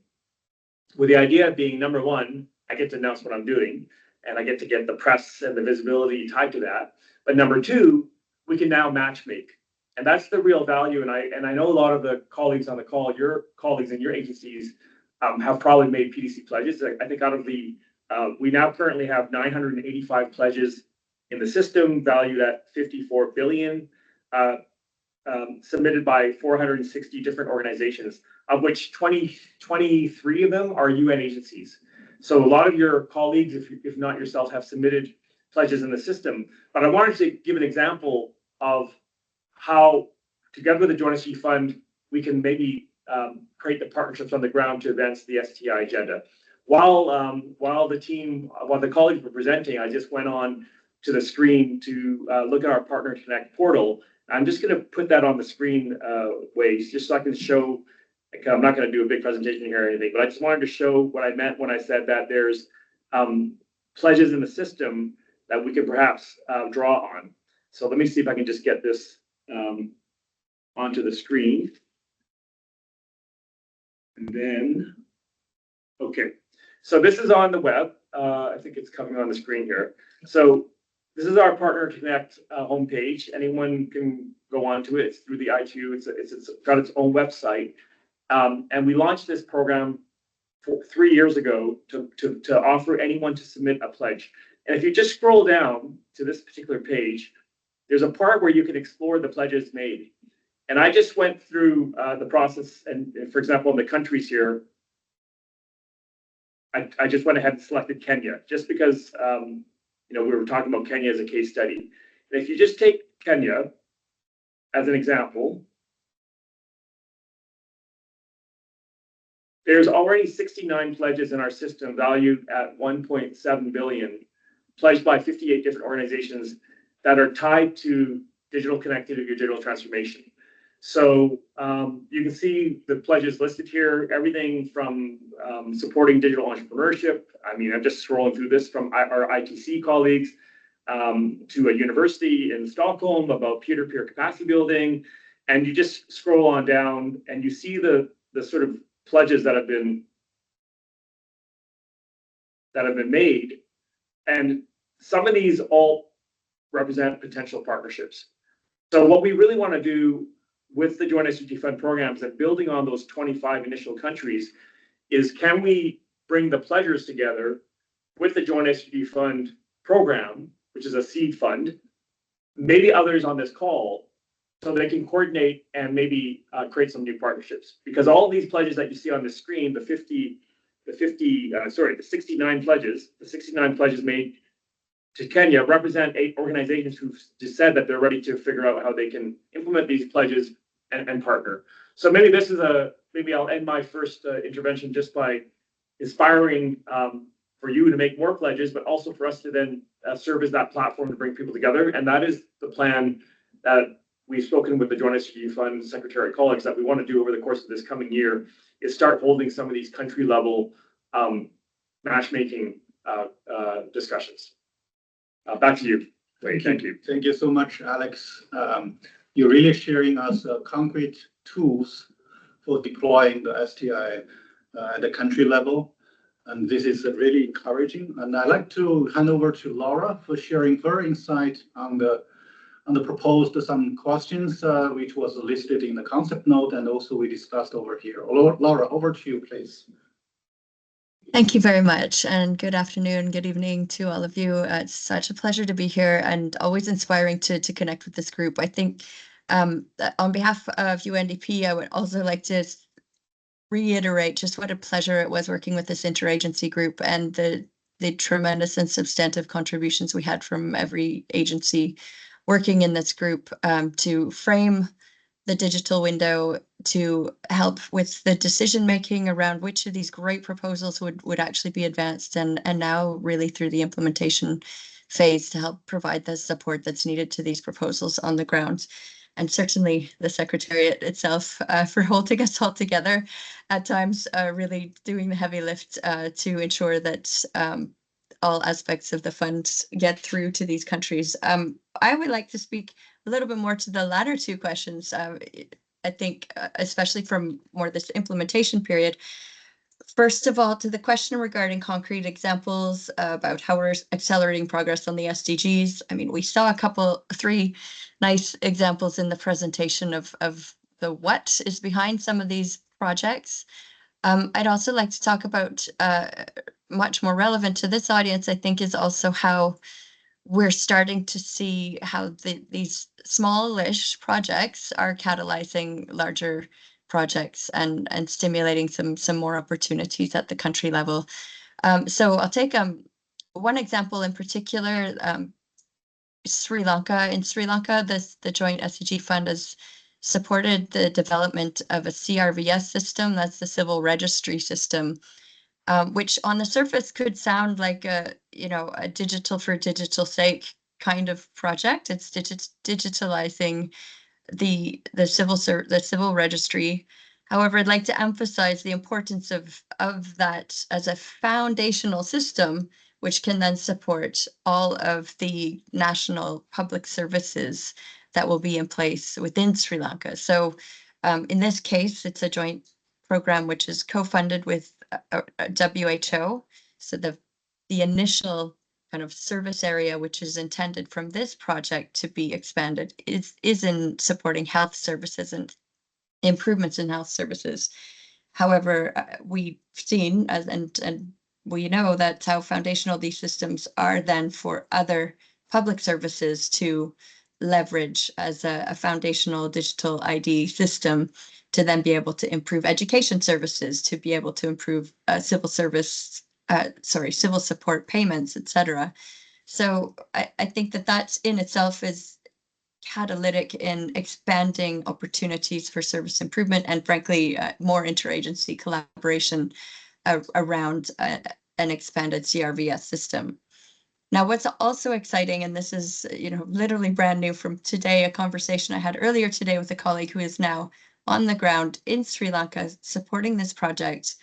Speaker 6: With the idea being, number one, I get to announce what I'm doing, and I get to get the press and the visibility tied to that. But number two, we can now matchmake. And that's the real value. And I know a lot of the colleagues on the call, your colleagues in your agencies have probably made PDC pledges. I think out of the, we now currently have 985 pledges in the system, valued at 54 billion, submitted by 460 different organizations, of which 23 of them are UN agencies. So a lot of your colleagues, if not yourself, have submitted pledges in the system. But I wanted to give an example of how, together with the Joint SDG Fund, we can maybe create the partnerships on the ground to advance the STI agenda. While the colleagues were presenting, I just went on to the screen to look at our Partner Connect portal. I'm just going to put that on the screen, Waze, just so I can show. I'm not going to do a big presentation here or anything, but I just wanted to show what I meant when I said that there's pledges in the system that we could perhaps draw on. So let me see if I can just get this onto the screen. And then, okay. So this is on the web. I think it's coming on the screen here. So this is our Partner Connect homepage. Anyone can go onto it. It's through the ITU. It's got its own website. And we launched this program 3 years ago to offer anyone to submit a pledge. And if you just scroll down to this particular page, there's a part where you can explore the pledges made. And I just went through the process. And for example, in the countries here, I just went ahead and selected Kenya, just because we were talking about Kenya as a case study. And if you just take Kenya as an example, there's already 69 pledges in our system valued at 1.7 billion, pledged by 58 different organizations that are tied to digital connectivity or digital transformation. So you can see the pledges listed here, everything from supporting digital entrepreneurship. I mean, I'm just scrolling through this from our ITC colleagues to a university in Stockholm about peer-to-peer capacity building. And you just scroll on down and you see the sort of pledges that have been made. And some of these all represent potential partnerships. So what we really want to do with the Joint SDG Fund programs and building on those 25 initial countries is, can we bring the pledgers together with the Joint SDG Fund program, which is a seed fund, maybe others on this call, so they can coordinate and maybe create some new partnerships. Because all of these pledges that you see on the screen, the 69 pledges made to Kenya represent 8 organizations who've just said that they're ready to figure out how they can implement these pledges and partner. So maybe this is maybe I'll end my first intervention just by inspiring for you to make more pledges, but also for us to then serve as that platform to bring people together. And that is the plan that we've spoken with the Joint SDG Fund Secretary colleagues that we want to do over the course of this coming year, is start holding some of these country level matchmaking discussions. Back to you, Wade. Thank you.
Speaker 1: Thank you so much, Alex. You're really sharing us concrete tools for deploying the STI at the country level. And this is really encouraging. And I'd like to hand over to Laura for sharing her insight on the and proposed some questions, which was listed in the concept note, and also we discussed over here. Laura, over to you, please.
Speaker 7: Thank you very much, and good afternoon, good evening to all of you. It's such a pleasure to be here and always inspiring to connect with this group. I think on behalf of UNDP, I would also like to reiterate just what a pleasure it was working with this interagency group and the tremendous and substantive contributions we had from every agency working in this group to frame the digital window, to help with the decision making around which of these great proposals would actually be advanced, and now really through the implementation phase to help provide the support that's needed to these proposals on the ground. And certainly the Secretariat itself for holding us all together at times, really doing the heavy lift to ensure that all aspects of the fund get through to these countries. I would like to speak a little bit more to the latter two questions. I think, especially from more this implementation period. First of all, to the question regarding concrete examples about how we're accelerating progress on the SDGs. I mean, we saw three nice examples in the presentation of the what is behind some of these projects. I'd also like to talk about much more relevant to this audience, I think, is also how we're starting to see how these smallish projects are catalyzing larger projects and stimulating some more opportunities at the country level. So I'll take one example in particular, Sri Lanka. In Sri Lanka, the joint SDG fund has supported the development of a CRVS system, that's the civil registry system, which on the surface could sound like a digital for digital sake kind of project. It's digitalizing the civil registry. However, I'd like to emphasize the importance of that as a foundational system, which can then support all of the national public services that will be in place within Sri Lanka. So in this case, it's a joint program which is co-funded with WHO. So the initial kind of service area which is intended from this project to be expanded is in supporting health services and improvements in health services. However, we've seen and we know that's how foundational these systems are then for other public services to leverage as a foundational digital ID system to then be able to improve education services, to be able to improve civil support payments, etc. So I think that in itself is catalytic in expanding opportunities for service improvement and, frankly, more interagency collaboration around an expanded CRVS system. Now, what's also exciting, and this is literally brand new from today, a conversation I had earlier today with a colleague who is now on the ground in Sri Lanka supporting this project.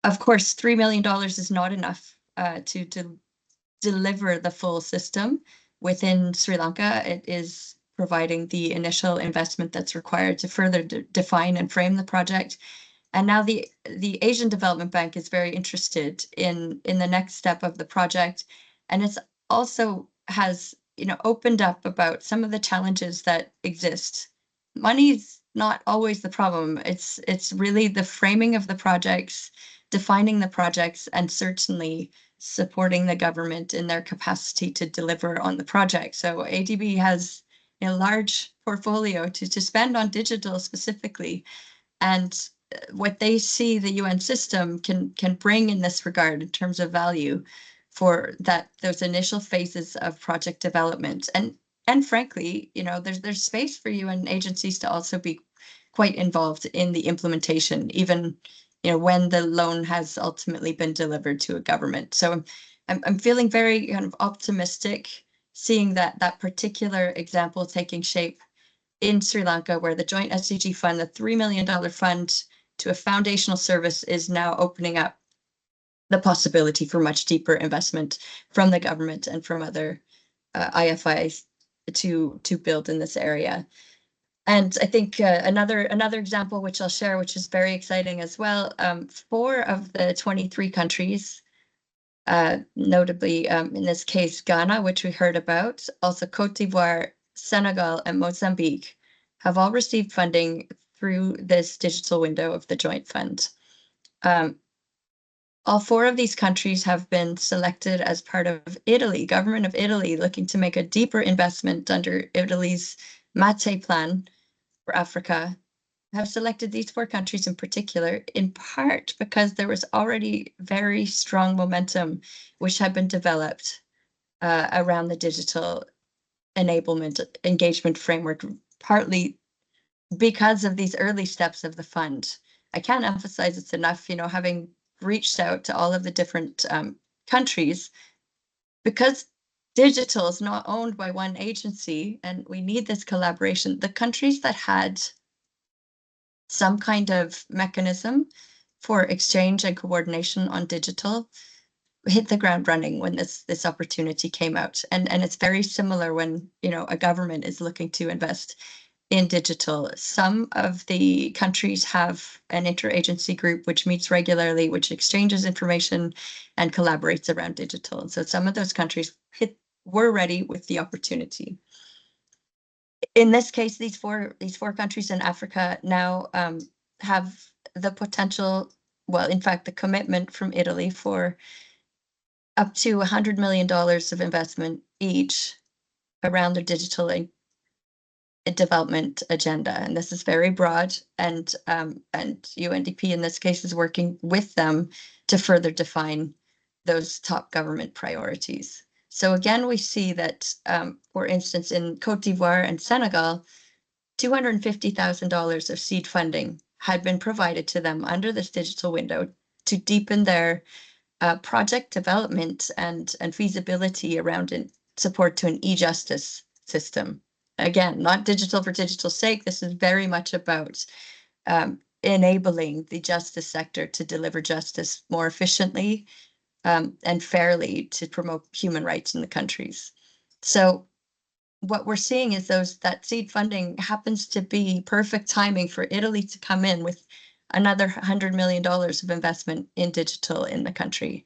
Speaker 7: Of course, $3 million is not enough to deliver the full system within Sri Lanka. It is providing the initial investment that's required to further define and frame the project. And now the Asian Development Bank is very interested in the next step of the project. And it's also has opened up about some of the challenges that exist. Money's not always the problem. It's really the framing of the projects, defining the projects, and certainly supporting the government in their capacity to deliver on the project. So ADB has a large portfolio to spend on digital specifically, and what they see the UN system can bring in this regard in terms of value for those initial phases of project development. And frankly, there's space for UN agencies to also be quite involved in the implementation, even when the loan has ultimately been delivered to a government. So I'm feeling very kind of optimistic seeing that particular example taking shape in Sri Lanka, where the joint SDG fund, the $3 million fund to a foundational service, is now opening up the possibility for much deeper investment from the government and from other IFIs to build in this area. And I think another example, which I'll share, which is very exciting as well, 4 of the 23 countries notably in this case, Ghana, which we heard about, also Cote d'Ivoire, Senegal, and Mozambique have all received funding through this digital window of the Joint Fund. All 4 of these countries have been selected as part of Italy, government of Italy, looking to make a deeper investment under Italy's MATE plan for Africa, have selected these 4 countries in particular, in part because there was already very strong momentum which had been developed around the digital enablement engagement framework, partly because of these early steps of the fund. I can't emphasize this enough, having reached out to all of the different countries, because digital is not owned by one agency and we need this collaboration. The countries that had some kind of mechanism for exchange and coordination on digital hit the ground running when this opportunity came out. And it's very similar when, a government is looking to invest in digital. Some of the countries have an interagency group which meets regularly, which exchanges information and collaborates around digital. And so some of those countries were ready with the opportunity. In this case, these four countries in Africa now have the potential, well, in fact, the commitment from Italy for up to $100 million of investment each around their digital development agenda. And this is very broad, and UNDP in this case is working with them to further define those top government priorities. So again, we see that, for instance, in Cote d'Ivoire and Senegal, $250,000 of seed funding had been provided to them under this digital window to deepen their project development and feasibility around support to an e-justice system. Again, not digital for digital's sake. This is very much about enabling the justice sector to deliver justice more efficiently and fairly to promote human rights in the countries. So what we're seeing is that seed funding happens to be perfect timing for Italy to come in with another $100 million of investment in digital in the country.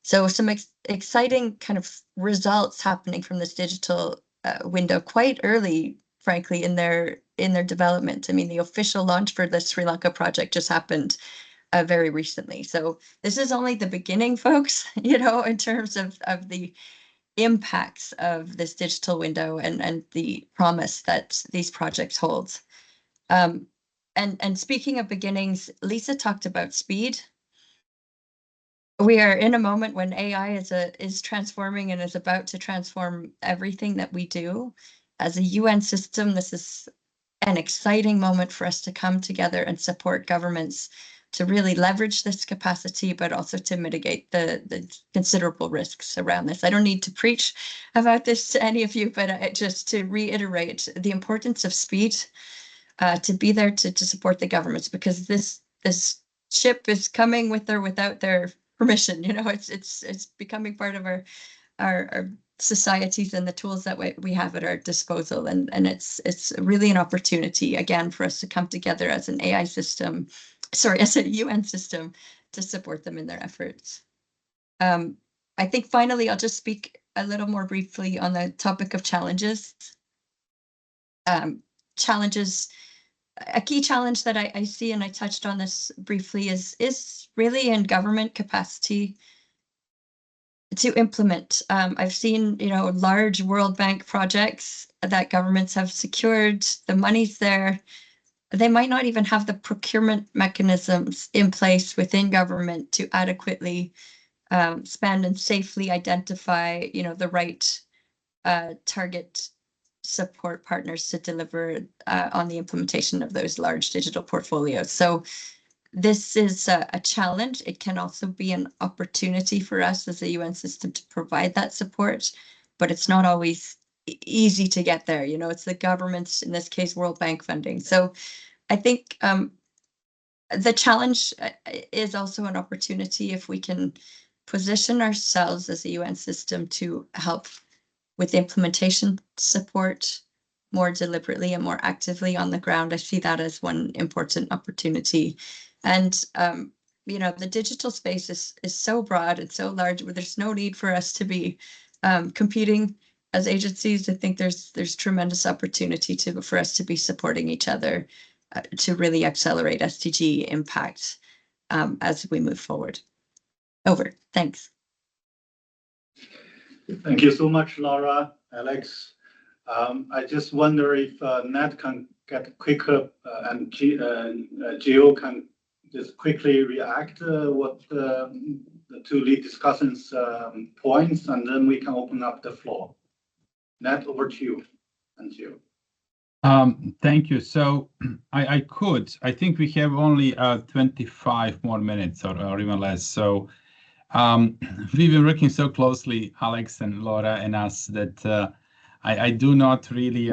Speaker 7: So some exciting kind of results happening from this digital window quite early, frankly, in their development. I mean, the official launch for the Sri Lanka project just happened very recently. So this is only the beginning, folks, in terms of the impacts of this digital window and the promise that these projects hold. And speaking of beginnings, Lisa talked about speed. We are in a moment when AI is transforming and is about to transform everything that we do. As a UN system, this is an exciting moment for us to come together and support governments to really leverage this capacity, but also to mitigate the considerable risks around this. I don't need to preach about this to any of you, but just to reiterate the importance of speed, to be there to support the governments, because this ship is coming with or without their permission. It's becoming part of our societies and the tools that we have at our disposal, and it's really an opportunity again for us to come together as an AI system, as a UN system, to support them in their efforts. I think finally I'll just speak a little more briefly on the topic of challenges. A key challenge that I see, and I touched on this briefly, is really in government capacity to implement. I've seen, large World Bank projects that governments have secured, the money's there. They might not even have the procurement mechanisms in place within government to adequately spend and safely identify, the right target support partners to deliver on the implementation of those large digital portfolios. So this is a challenge. It can also be an opportunity for us as a UN system to provide that support, but it's not always easy to get there. It's the government's, in this case, World Bank funding. So I think the challenge is also an opportunity if we can position ourselves as a UN system to help with implementation support more deliberately and more actively on the ground. I see that as one important opportunity. And the digital space is so broad and so large, where there's no need for us to be competing as agencies. I think there's tremendous opportunity for us to be supporting each other to really accelerate SDG impact as we move forward. Over. Thanks.
Speaker 1: Thank you so much, Laura, Alex. I just wonder if Ned can get quicker and Gio can just quickly react what the two lead discussants points, and then we can open up the floor. Ned, over to you and Gio.
Speaker 4: Thank you. So I think we have only 25 more minutes or even less. So we've been working so closely, Alex and Laura and us, that I do not really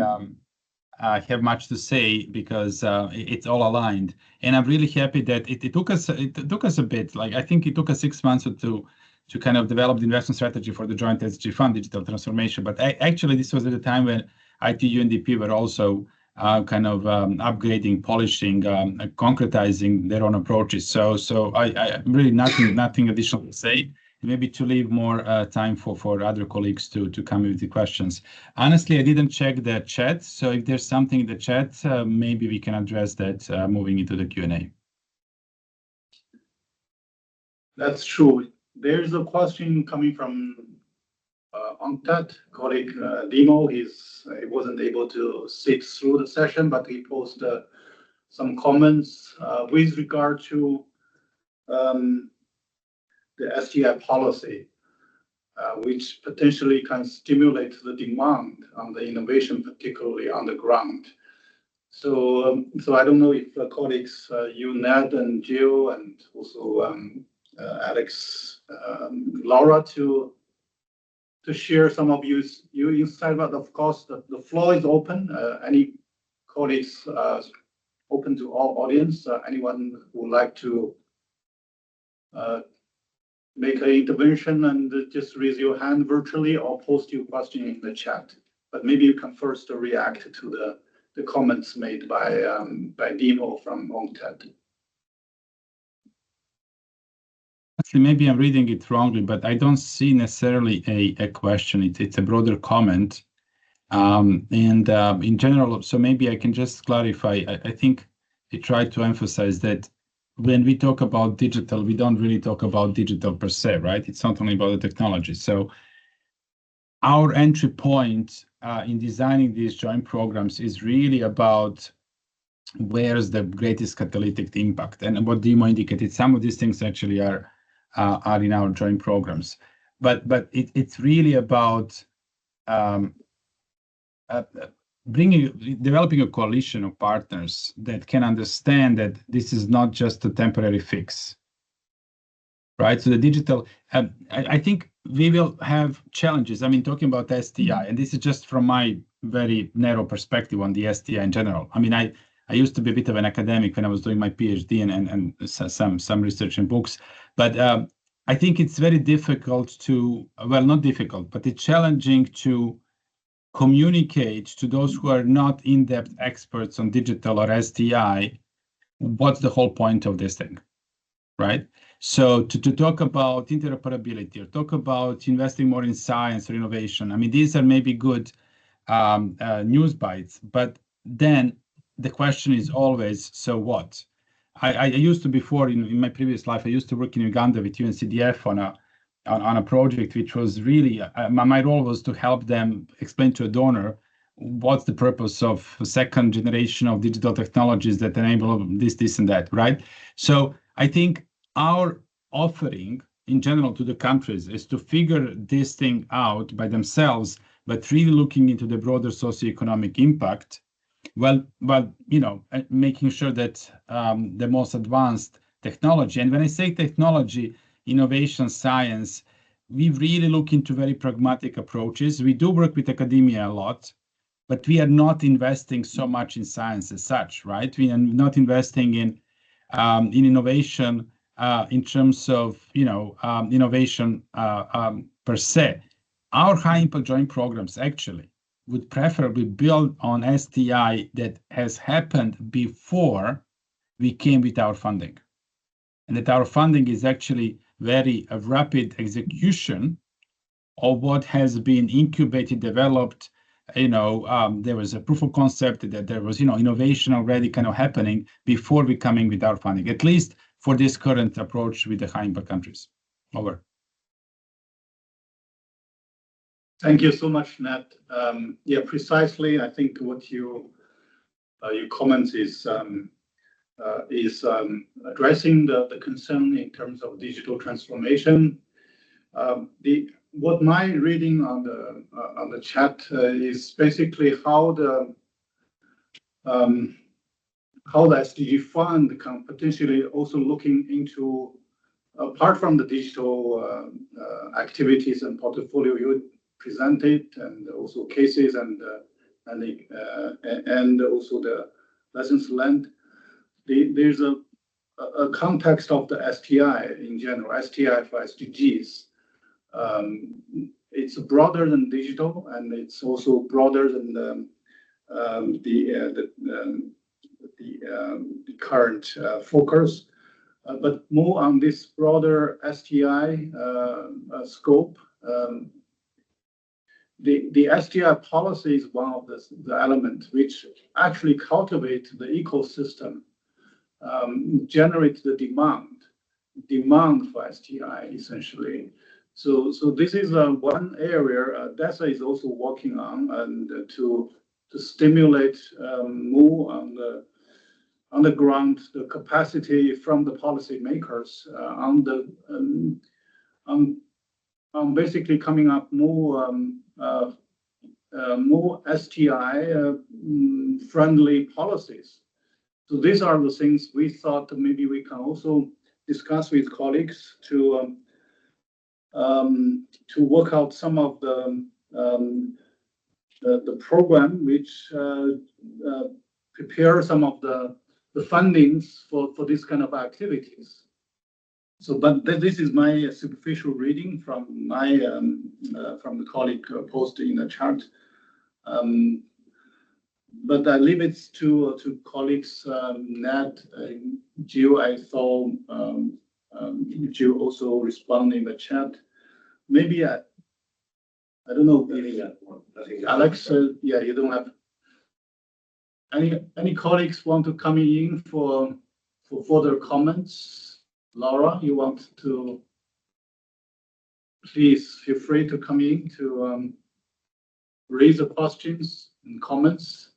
Speaker 4: have much to say because it's all aligned. And I'm really happy that it took us a bit. Like I think it took us 6 months or two to kind of develop the investment strategy for the joint SDG fund digital transformation. But actually, this was at the time when ITU and DP were also kind of upgrading, polishing, concretizing their own approaches. So I really nothing additional to say. Maybe to leave more time for other colleagues to come with the questions. Honestly, I didn't check the chat, so if there's something in the chat, maybe we can address that moving into the Q&A.
Speaker 1: That's true. There's a question coming from UNCTAD colleague Dimo. He wasn't able to sit through the session, but he posted some comments with regard to the STI policy, which potentially can stimulate the demand on the innovation, particularly on the ground. So I don't know if colleagues, you, Ned and Gio, and also Alex, Laura, to share some of your insight. But of course, the floor is open. Any colleagues open to all audience? Anyone who would like to make an intervention and just raise your hand virtually or post your question in the chat. But maybe you can first react to the comments made by Dimo from UNCTAD.
Speaker 4: Actually, maybe I'm reading it wrongly, but I don't see necessarily a question. It's a broader comment. In general, so maybe I can just clarify. I think I tried to emphasize that when we talk about digital, we don't really talk about digital per se, right? It's not only about the technology. So our entry point in designing these joint programs is really about where's the greatest catalytic impact. And what Dimo indicated, some of these things actually are in our joint programs. But it's really about developing a coalition of partners that can understand that this is not just a temporary fix, right? So the digital, I think we will have challenges. I mean, talking about STI, and this is just from my very narrow perspective on the STI in general. I mean, I used to be a bit of an academic when I was doing my PhD and some research and books, but I think it's very difficult to, well, not difficult, but it's challenging to communicate to those who are not in-depth experts on digital or STI, what's the whole point of this thing, right? So to talk about interoperability or talk about investing more in science or innovation, I mean, these are maybe good news bites, but then the question is always, so what? I used to before, in my previous life, I used to work in Uganda with UNCDF on a project which was really, my role was to help them explain to a donor what's the purpose of a second generation of digital technologies that enable this and that, right? So I think our offering in general to the countries is to figure this thing out by themselves, but really looking into the broader socioeconomic impact. Well, making sure that the most advanced technology, and when I say technology, innovation, science, we really look into very pragmatic approaches. We do work with academia a lot, but we are not investing so much in science as such, right? We are not investing in innovation in terms of innovation per se. Our high impact joint programs actually would preferably build on STI that has happened before we came with our funding. and that our funding is actually very rapid execution of what has been incubated, developed. There was a proof of concept, that there was, innovation already kind of happening before we coming with our funding, at least for this current approach with the high impact countries. Over.
Speaker 1: Thank you so much, Nat. Yeah, precisely. I think what your comments is addressing the concern in terms of digital transformation. What my reading on the chat is basically how the SDG fund can potentially also looking into, apart from the digital activities and portfolio you presented, and also cases and also the lessons learned. There's a context of the STI in general, STI for SDGs. It's broader than digital, and it's also broader than the current focus, but more on this broader STI scope. The STI policy is one of the elements which actually cultivate the ecosystem, generate the demand for STI essentially. So this is one area DESA is also working on, and to stimulate more on the ground the capacity from the policymakers on basically coming up more STI friendly policies. So these are the things we thought that maybe we can also discuss with colleagues to work out some of the program which prepare some of the fundings for this kind of activities. So, but this is my superficial reading from my from the colleague posted in the chat. But I leave it to colleagues, Nat, Jill. I saw Jill also respond in the chat. Maybe I don't know. Alex, yeah, you don't have any colleagues want to come in for further comments. Laura, you want to please feel free to come in to raise the questions and comments.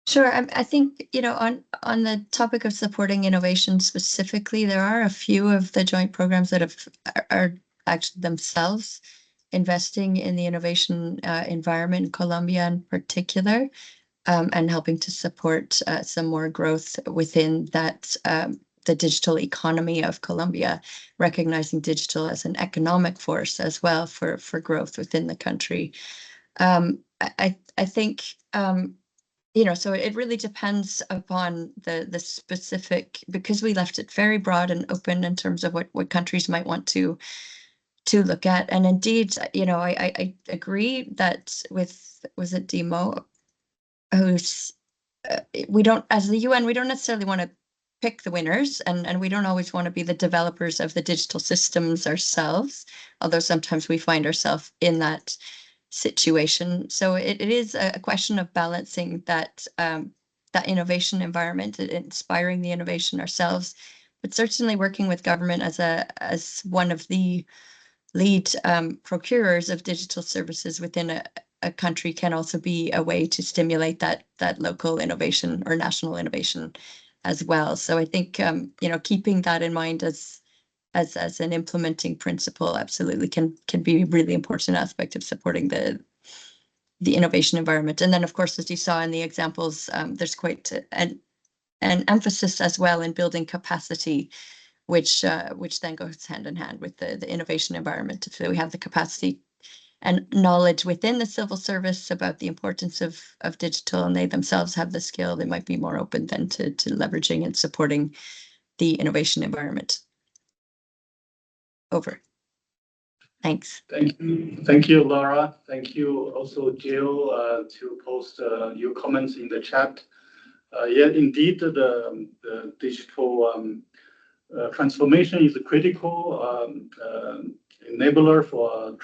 Speaker 7: Sure. I think, on the topic of supporting innovation specifically, there are a few of the joint programs that are actually themselves investing in the innovation environment in Colombia in particular, and helping to support some more growth within that, the digital economy of Colombia, recognizing digital as an economic force as well for growth within the country. I think, so it really depends upon the specific, because we left it very broad and open in terms of what countries might want to look at. And indeed, I agree that was it Demo, who's we don't, as the UN, we don't necessarily want to pick the winners, and we don't always want to be the developers of the digital systems ourselves, although sometimes we find ourselves in that situation. So it is a question of balancing that innovation environment, inspiring the innovation ourselves, but certainly working with government as one of the lead procurers of digital services within a country can also be a way to stimulate that local innovation or national innovation as well. So I think keeping that in mind as an implementing principle absolutely can be a really important aspect of supporting the innovation environment. And then, of course, as you saw in the examples, there's quite an emphasis as well in building capacity, which then goes hand in hand with the innovation environment. If we have the capacity and knowledge within the civil service about the importance of digital, and they themselves have the skill, they might be more open then to leveraging and supporting the innovation environment. Over. Thanks.
Speaker 1: Thank you, Laura. Thank you also, Jill, to post your comments in the chat. Yeah, indeed, the digital transformation is a critical enabler for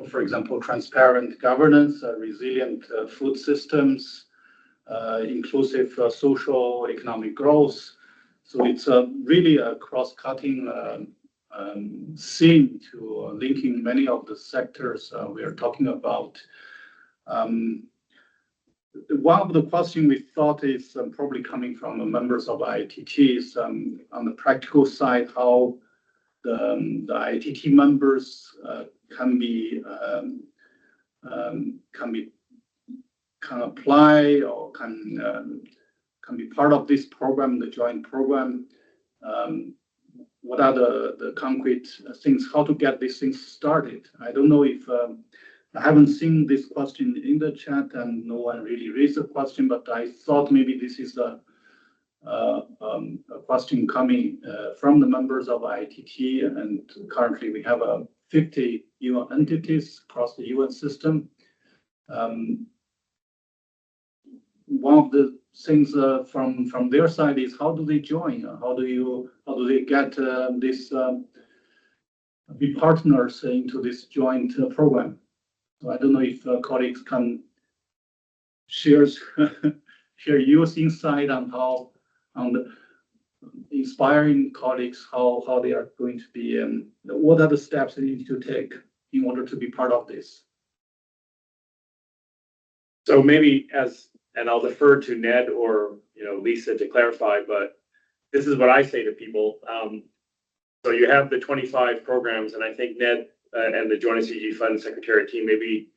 Speaker 1: for example, transparent governance, resilient food systems, inclusive social economic growth. So it's really a cross-cutting theme to linking many of the sectors we are talking about. One of the questions we thought is probably coming from the members of IATT is on the practical side, how the IATT members can apply or can be part of this program, the joint program. What are the concrete things, how to get these things started? I don't know if I haven't seen this question in the chat and no one really raised the question, but I thought maybe this is a question coming from the members of IATT, and currently we have 50 UN entities across the UN system. One of the things from their side is how do they join? How do they get be partners into this joint program? So I don't know if colleagues can share your insight on how the inspiring colleagues how they are going to be what are the steps they need to take in order to be part of this.
Speaker 6: So maybe and I'll defer to Ned or Lisa to clarify, but this is what I say to people. So you have the 25 programs, and I think Ned and the Joint SDG Fund Secretariat team, maybe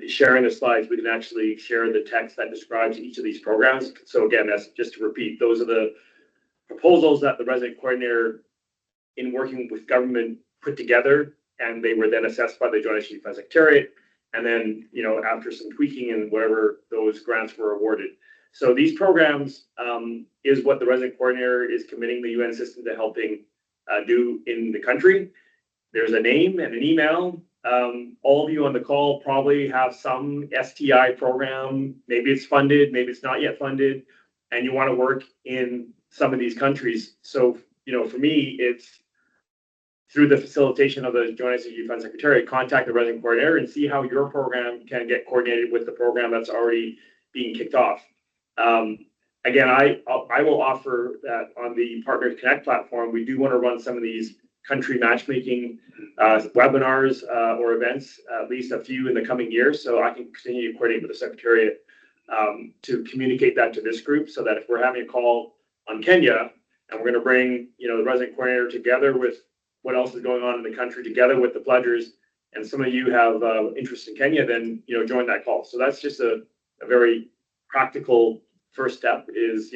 Speaker 6: sharing the slides, we can actually share the text that describes each of these programs. So again, that's just to repeat, those are the proposals that the resident coordinator in working with government put together, and they were then assessed by the Joint SDG Fund Secretariat. And then, after some tweaking and whatever, those grants were awarded. So these programs is what the resident coordinator is committing the UN system to helping do in the country. There's a name and an email. All of you on the call probably have some STI program. Maybe it's funded, maybe it's not yet funded, and you want to work in some of these countries. So, for me, it's through the facilitation of the Joint SDG Fund Secretariat, contact the resident coordinator and see how your program can get coordinated with the program that's already being kicked off. Again, I will offer that on the Partners Connect platform, we do want to run some of these country matchmaking webinars or events, at least a few in the coming years, so I can continue to coordinate with the Secretariat to communicate that to this group, so that if we're having a call on Kenya and we're going to bring the resident coordinator together with what else is going on in the country, together with the pledgers, and some of you have interest in Kenya, then join that call. So that's just a very practical first step is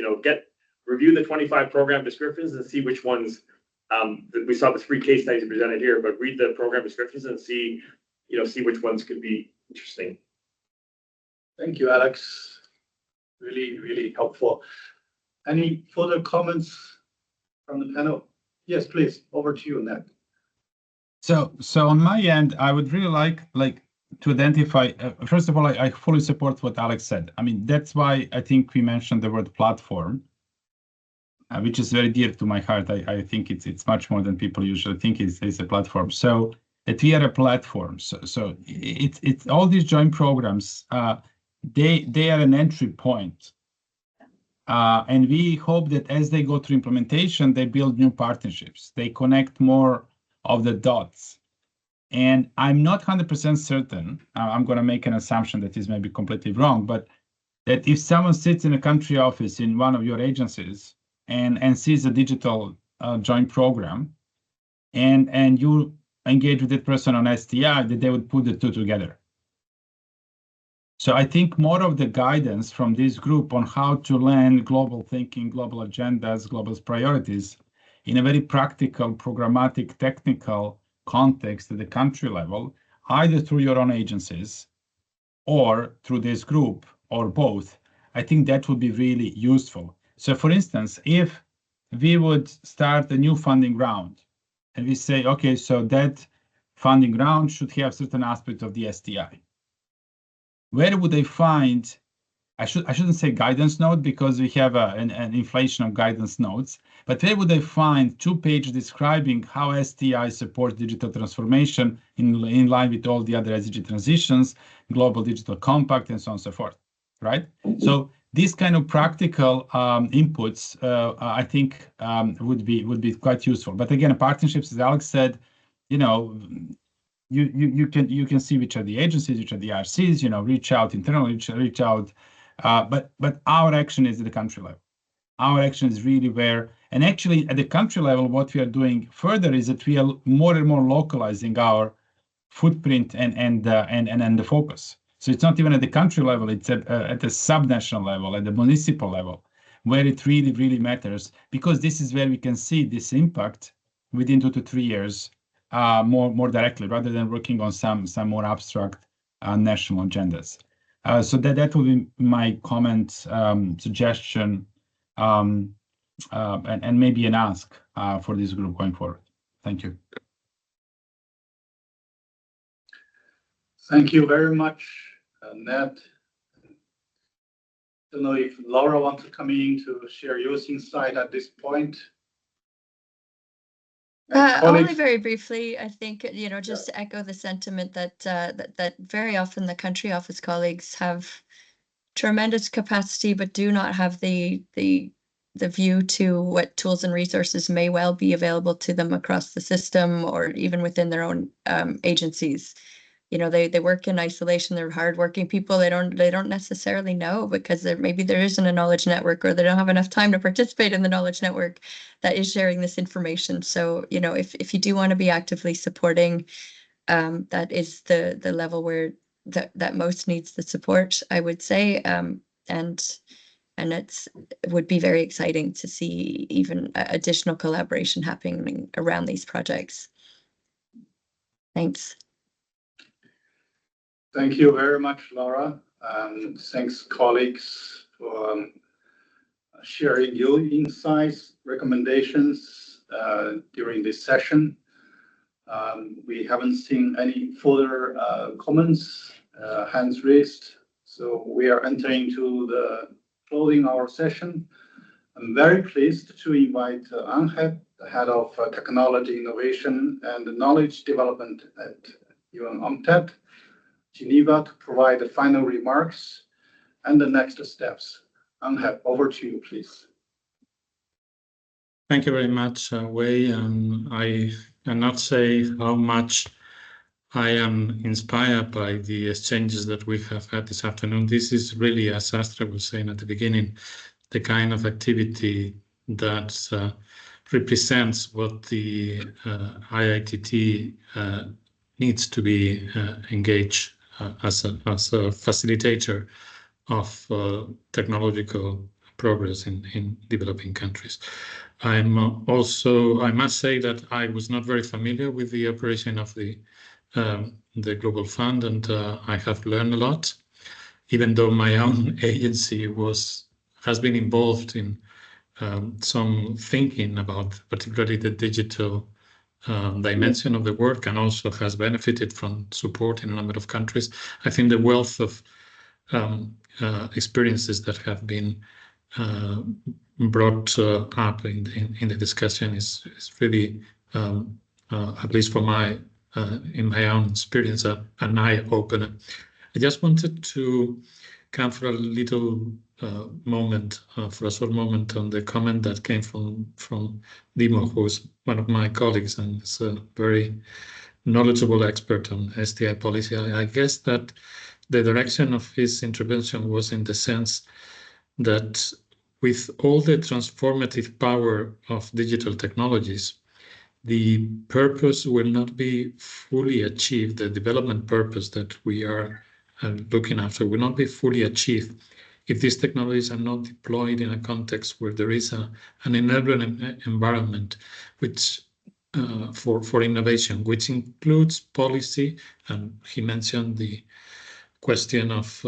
Speaker 6: review the 25 program descriptions and see which ones. We saw the 3 case studies presented here, but read the program descriptions and see which ones could be interesting.
Speaker 1: Thank you, Alex. Really, really helpful. Any further comments from the panel? Yes, please. Over to you, Ned.
Speaker 4: So on my end, I would really like to identify. First of all, I fully support what Alex said. I mean, that's why I think we mentioned the word platform, which is very dear to my heart. I think it's much more than people usually think it's a platform. So that we are a platform. So it's all these joint programs. They are an entry point. And we hope that as they go through implementation, they build new partnerships. They connect more of the dots. And I'm not 100% certain, I'm going to make an assumption that is maybe completely wrong, but that if someone sits in a country office in one of your agencies and sees a digital joint program, and you engage with that person on STI, that they would put the two together. So I think more of the guidance from this group on how to land global thinking, global agendas, global priorities in a very practical, programmatic, technical context at the country level, either through your own agencies or through this group or both, I think that would be really useful. So for instance, if we would start a new funding round and we say, okay, so that funding round should have certain aspects of the STI. Where would they find I shouldn't say guidance note because we have an inflation of guidance notes, but where would I find 2 pages describing how STI supports digital transformation in line with all the other SDG transitions, Global Digital Compact, and so on and so forth, right? So these kind of practical inputs, I think, would be quite useful. But again, partnerships, as Alex said, you know, you can see which are the agencies, which are the RCs, you know, reach out internally, reach out. But our action is at the country level. Our action is really where, and actually at the country level, what we are doing further is that we are more and more localizing our footprint and the focus. So it's not even at the country level; it's at the subnational level, at the municipal level, where it really matters, because this is where we can see this impact within 2 to 3 years more directly, rather than working on some more abstract national agendas. So that will be my comment, suggestion, and maybe an ask for this group going forward. Thank you.
Speaker 1: Thank you very much, Ned. I don't know if Laura wants to come in to share your insight at this point.
Speaker 7: Only very briefly, I think, you know, just to echo the sentiment that that very often the country office colleagues have tremendous capacity, but do not have the view to what tools and resources may well be available to them across the system or even within their own agencies. You know, they work in isolation. They're hardworking people. They don't necessarily know, because maybe there isn't a knowledge network, or they don't have enough time to participate in the knowledge network that is sharing this information. So, you know, if you do want to be actively supporting, that is the level where that most needs the support, I would say. And it would be very exciting to see even additional collaboration happening around these projects. Thanks.
Speaker 1: Thank you very much, Laura. Thanks, colleagues, for sharing your insights, recommendations during this session. We haven't seen any further comments, hands raised, so we are entering to the closing our session. I'm very pleased to invite Angel, the Head of Technology Innovation and Knowledge Development at UNOMTED, Geneva, to provide the final remarks and the next steps. Angel, over to you, please.
Speaker 8: Thank you very much, Wei. I cannot say how much I am inspired by the exchanges that we have had this afternoon. This is really, as Astra was saying at the beginning, the kind of activity that represents what the IATT needs to be engaged as a facilitator of technological progress in developing countries. I must say that I was not very familiar with the operation of the Global Fund, and I have learned a lot, even though my own agency has been involved in some thinking about particularly the digital dimension of the work, and also has benefited from support in a number of countries. I think the wealth of experiences that have been brought up in the discussion is really, at least for in my own experience, an eye-opener. I just wanted to come for a little moment, for a short moment, on the comment that came from Dimo, who is one of my colleagues and is a very knowledgeable expert on STI policy. I guess that the direction of his intervention was in the sense that with all the transformative power of digital technologies, the purpose will not be fully achieved. The development purpose that we are looking after will not be fully achieved if these technologies are not deployed in a context where there is an enabling environment which for innovation, which includes policy, and he mentioned the question of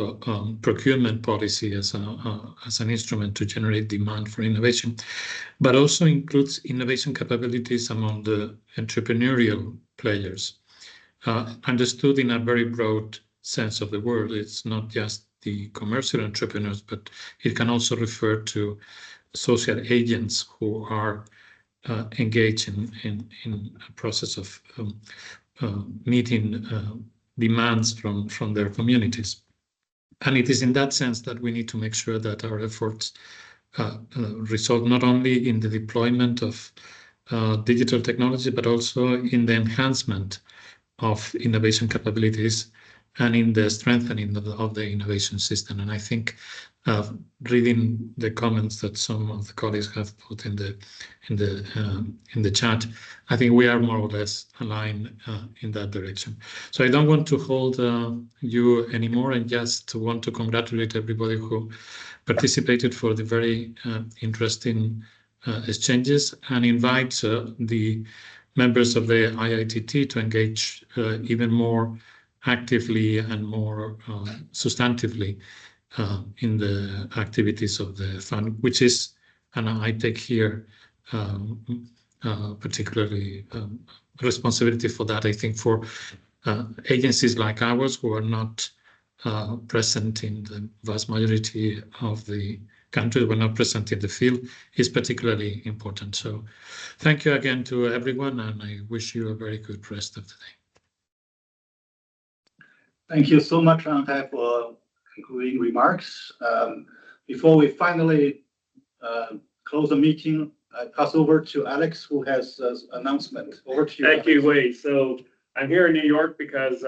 Speaker 8: procurement policy as an instrument to generate demand for innovation, but also includes innovation capabilities among the entrepreneurial players, understood in a very broad sense of the word. It's not just the commercial entrepreneurs, but it can also refer to social agents who are engaged in a process of meeting demands from their communities. And it is in that sense that we need to make sure that our efforts result not only in the deployment of digital technology, but also in the enhancement of innovation capabilities and in the strengthening of the innovation system. And I think reading the comments that some of the colleagues have put in the chat, I think we are more or less aligned in that direction. So I don't want to hold you anymore, and just want to congratulate everybody who participated for the very interesting exchanges, and invite the members of the IATT to engage even more actively and more substantively in the activities of the fund, which is, and I take here particularly responsibility for that. I think for agencies like ours who are not present in the vast majority of the countries, were not present in the field, is particularly important. So thank you again to everyone, and I wish you a very good rest of the day.
Speaker 1: Thank you so much, Angel, for concluding remarks. Before we finally close the meeting, I pass over to Alex, who has an announcement. Over to you.
Speaker 6: Thank you, Wade. So I'm here in New York because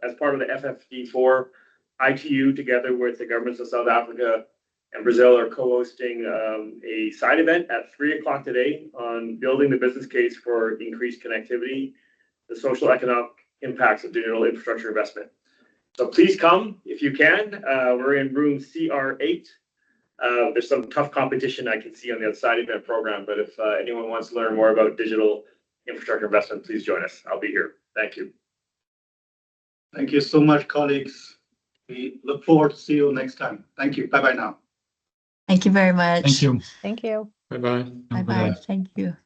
Speaker 6: as part of the FFD4, ITU, together with the governments of South Africa and Brazil, are co-hosting a side event at 3 o'clock today on building the business case for increased connectivity, the social economic impacts of digital infrastructure investment. So please come if you can. We're in room CR8. There's some tough competition I can see on the other side event program, but if anyone wants to learn more about digital infrastructure investment, please join us. I'll be here. Thank you.
Speaker 1: Thank you so much, colleagues. We look forward to see you next time. Thank you. Bye-bye now.
Speaker 7: Thank you very much.
Speaker 4: Thank you.
Speaker 2: Thank you.
Speaker 8: Bye-bye.
Speaker 7: Bye-bye. Thank you.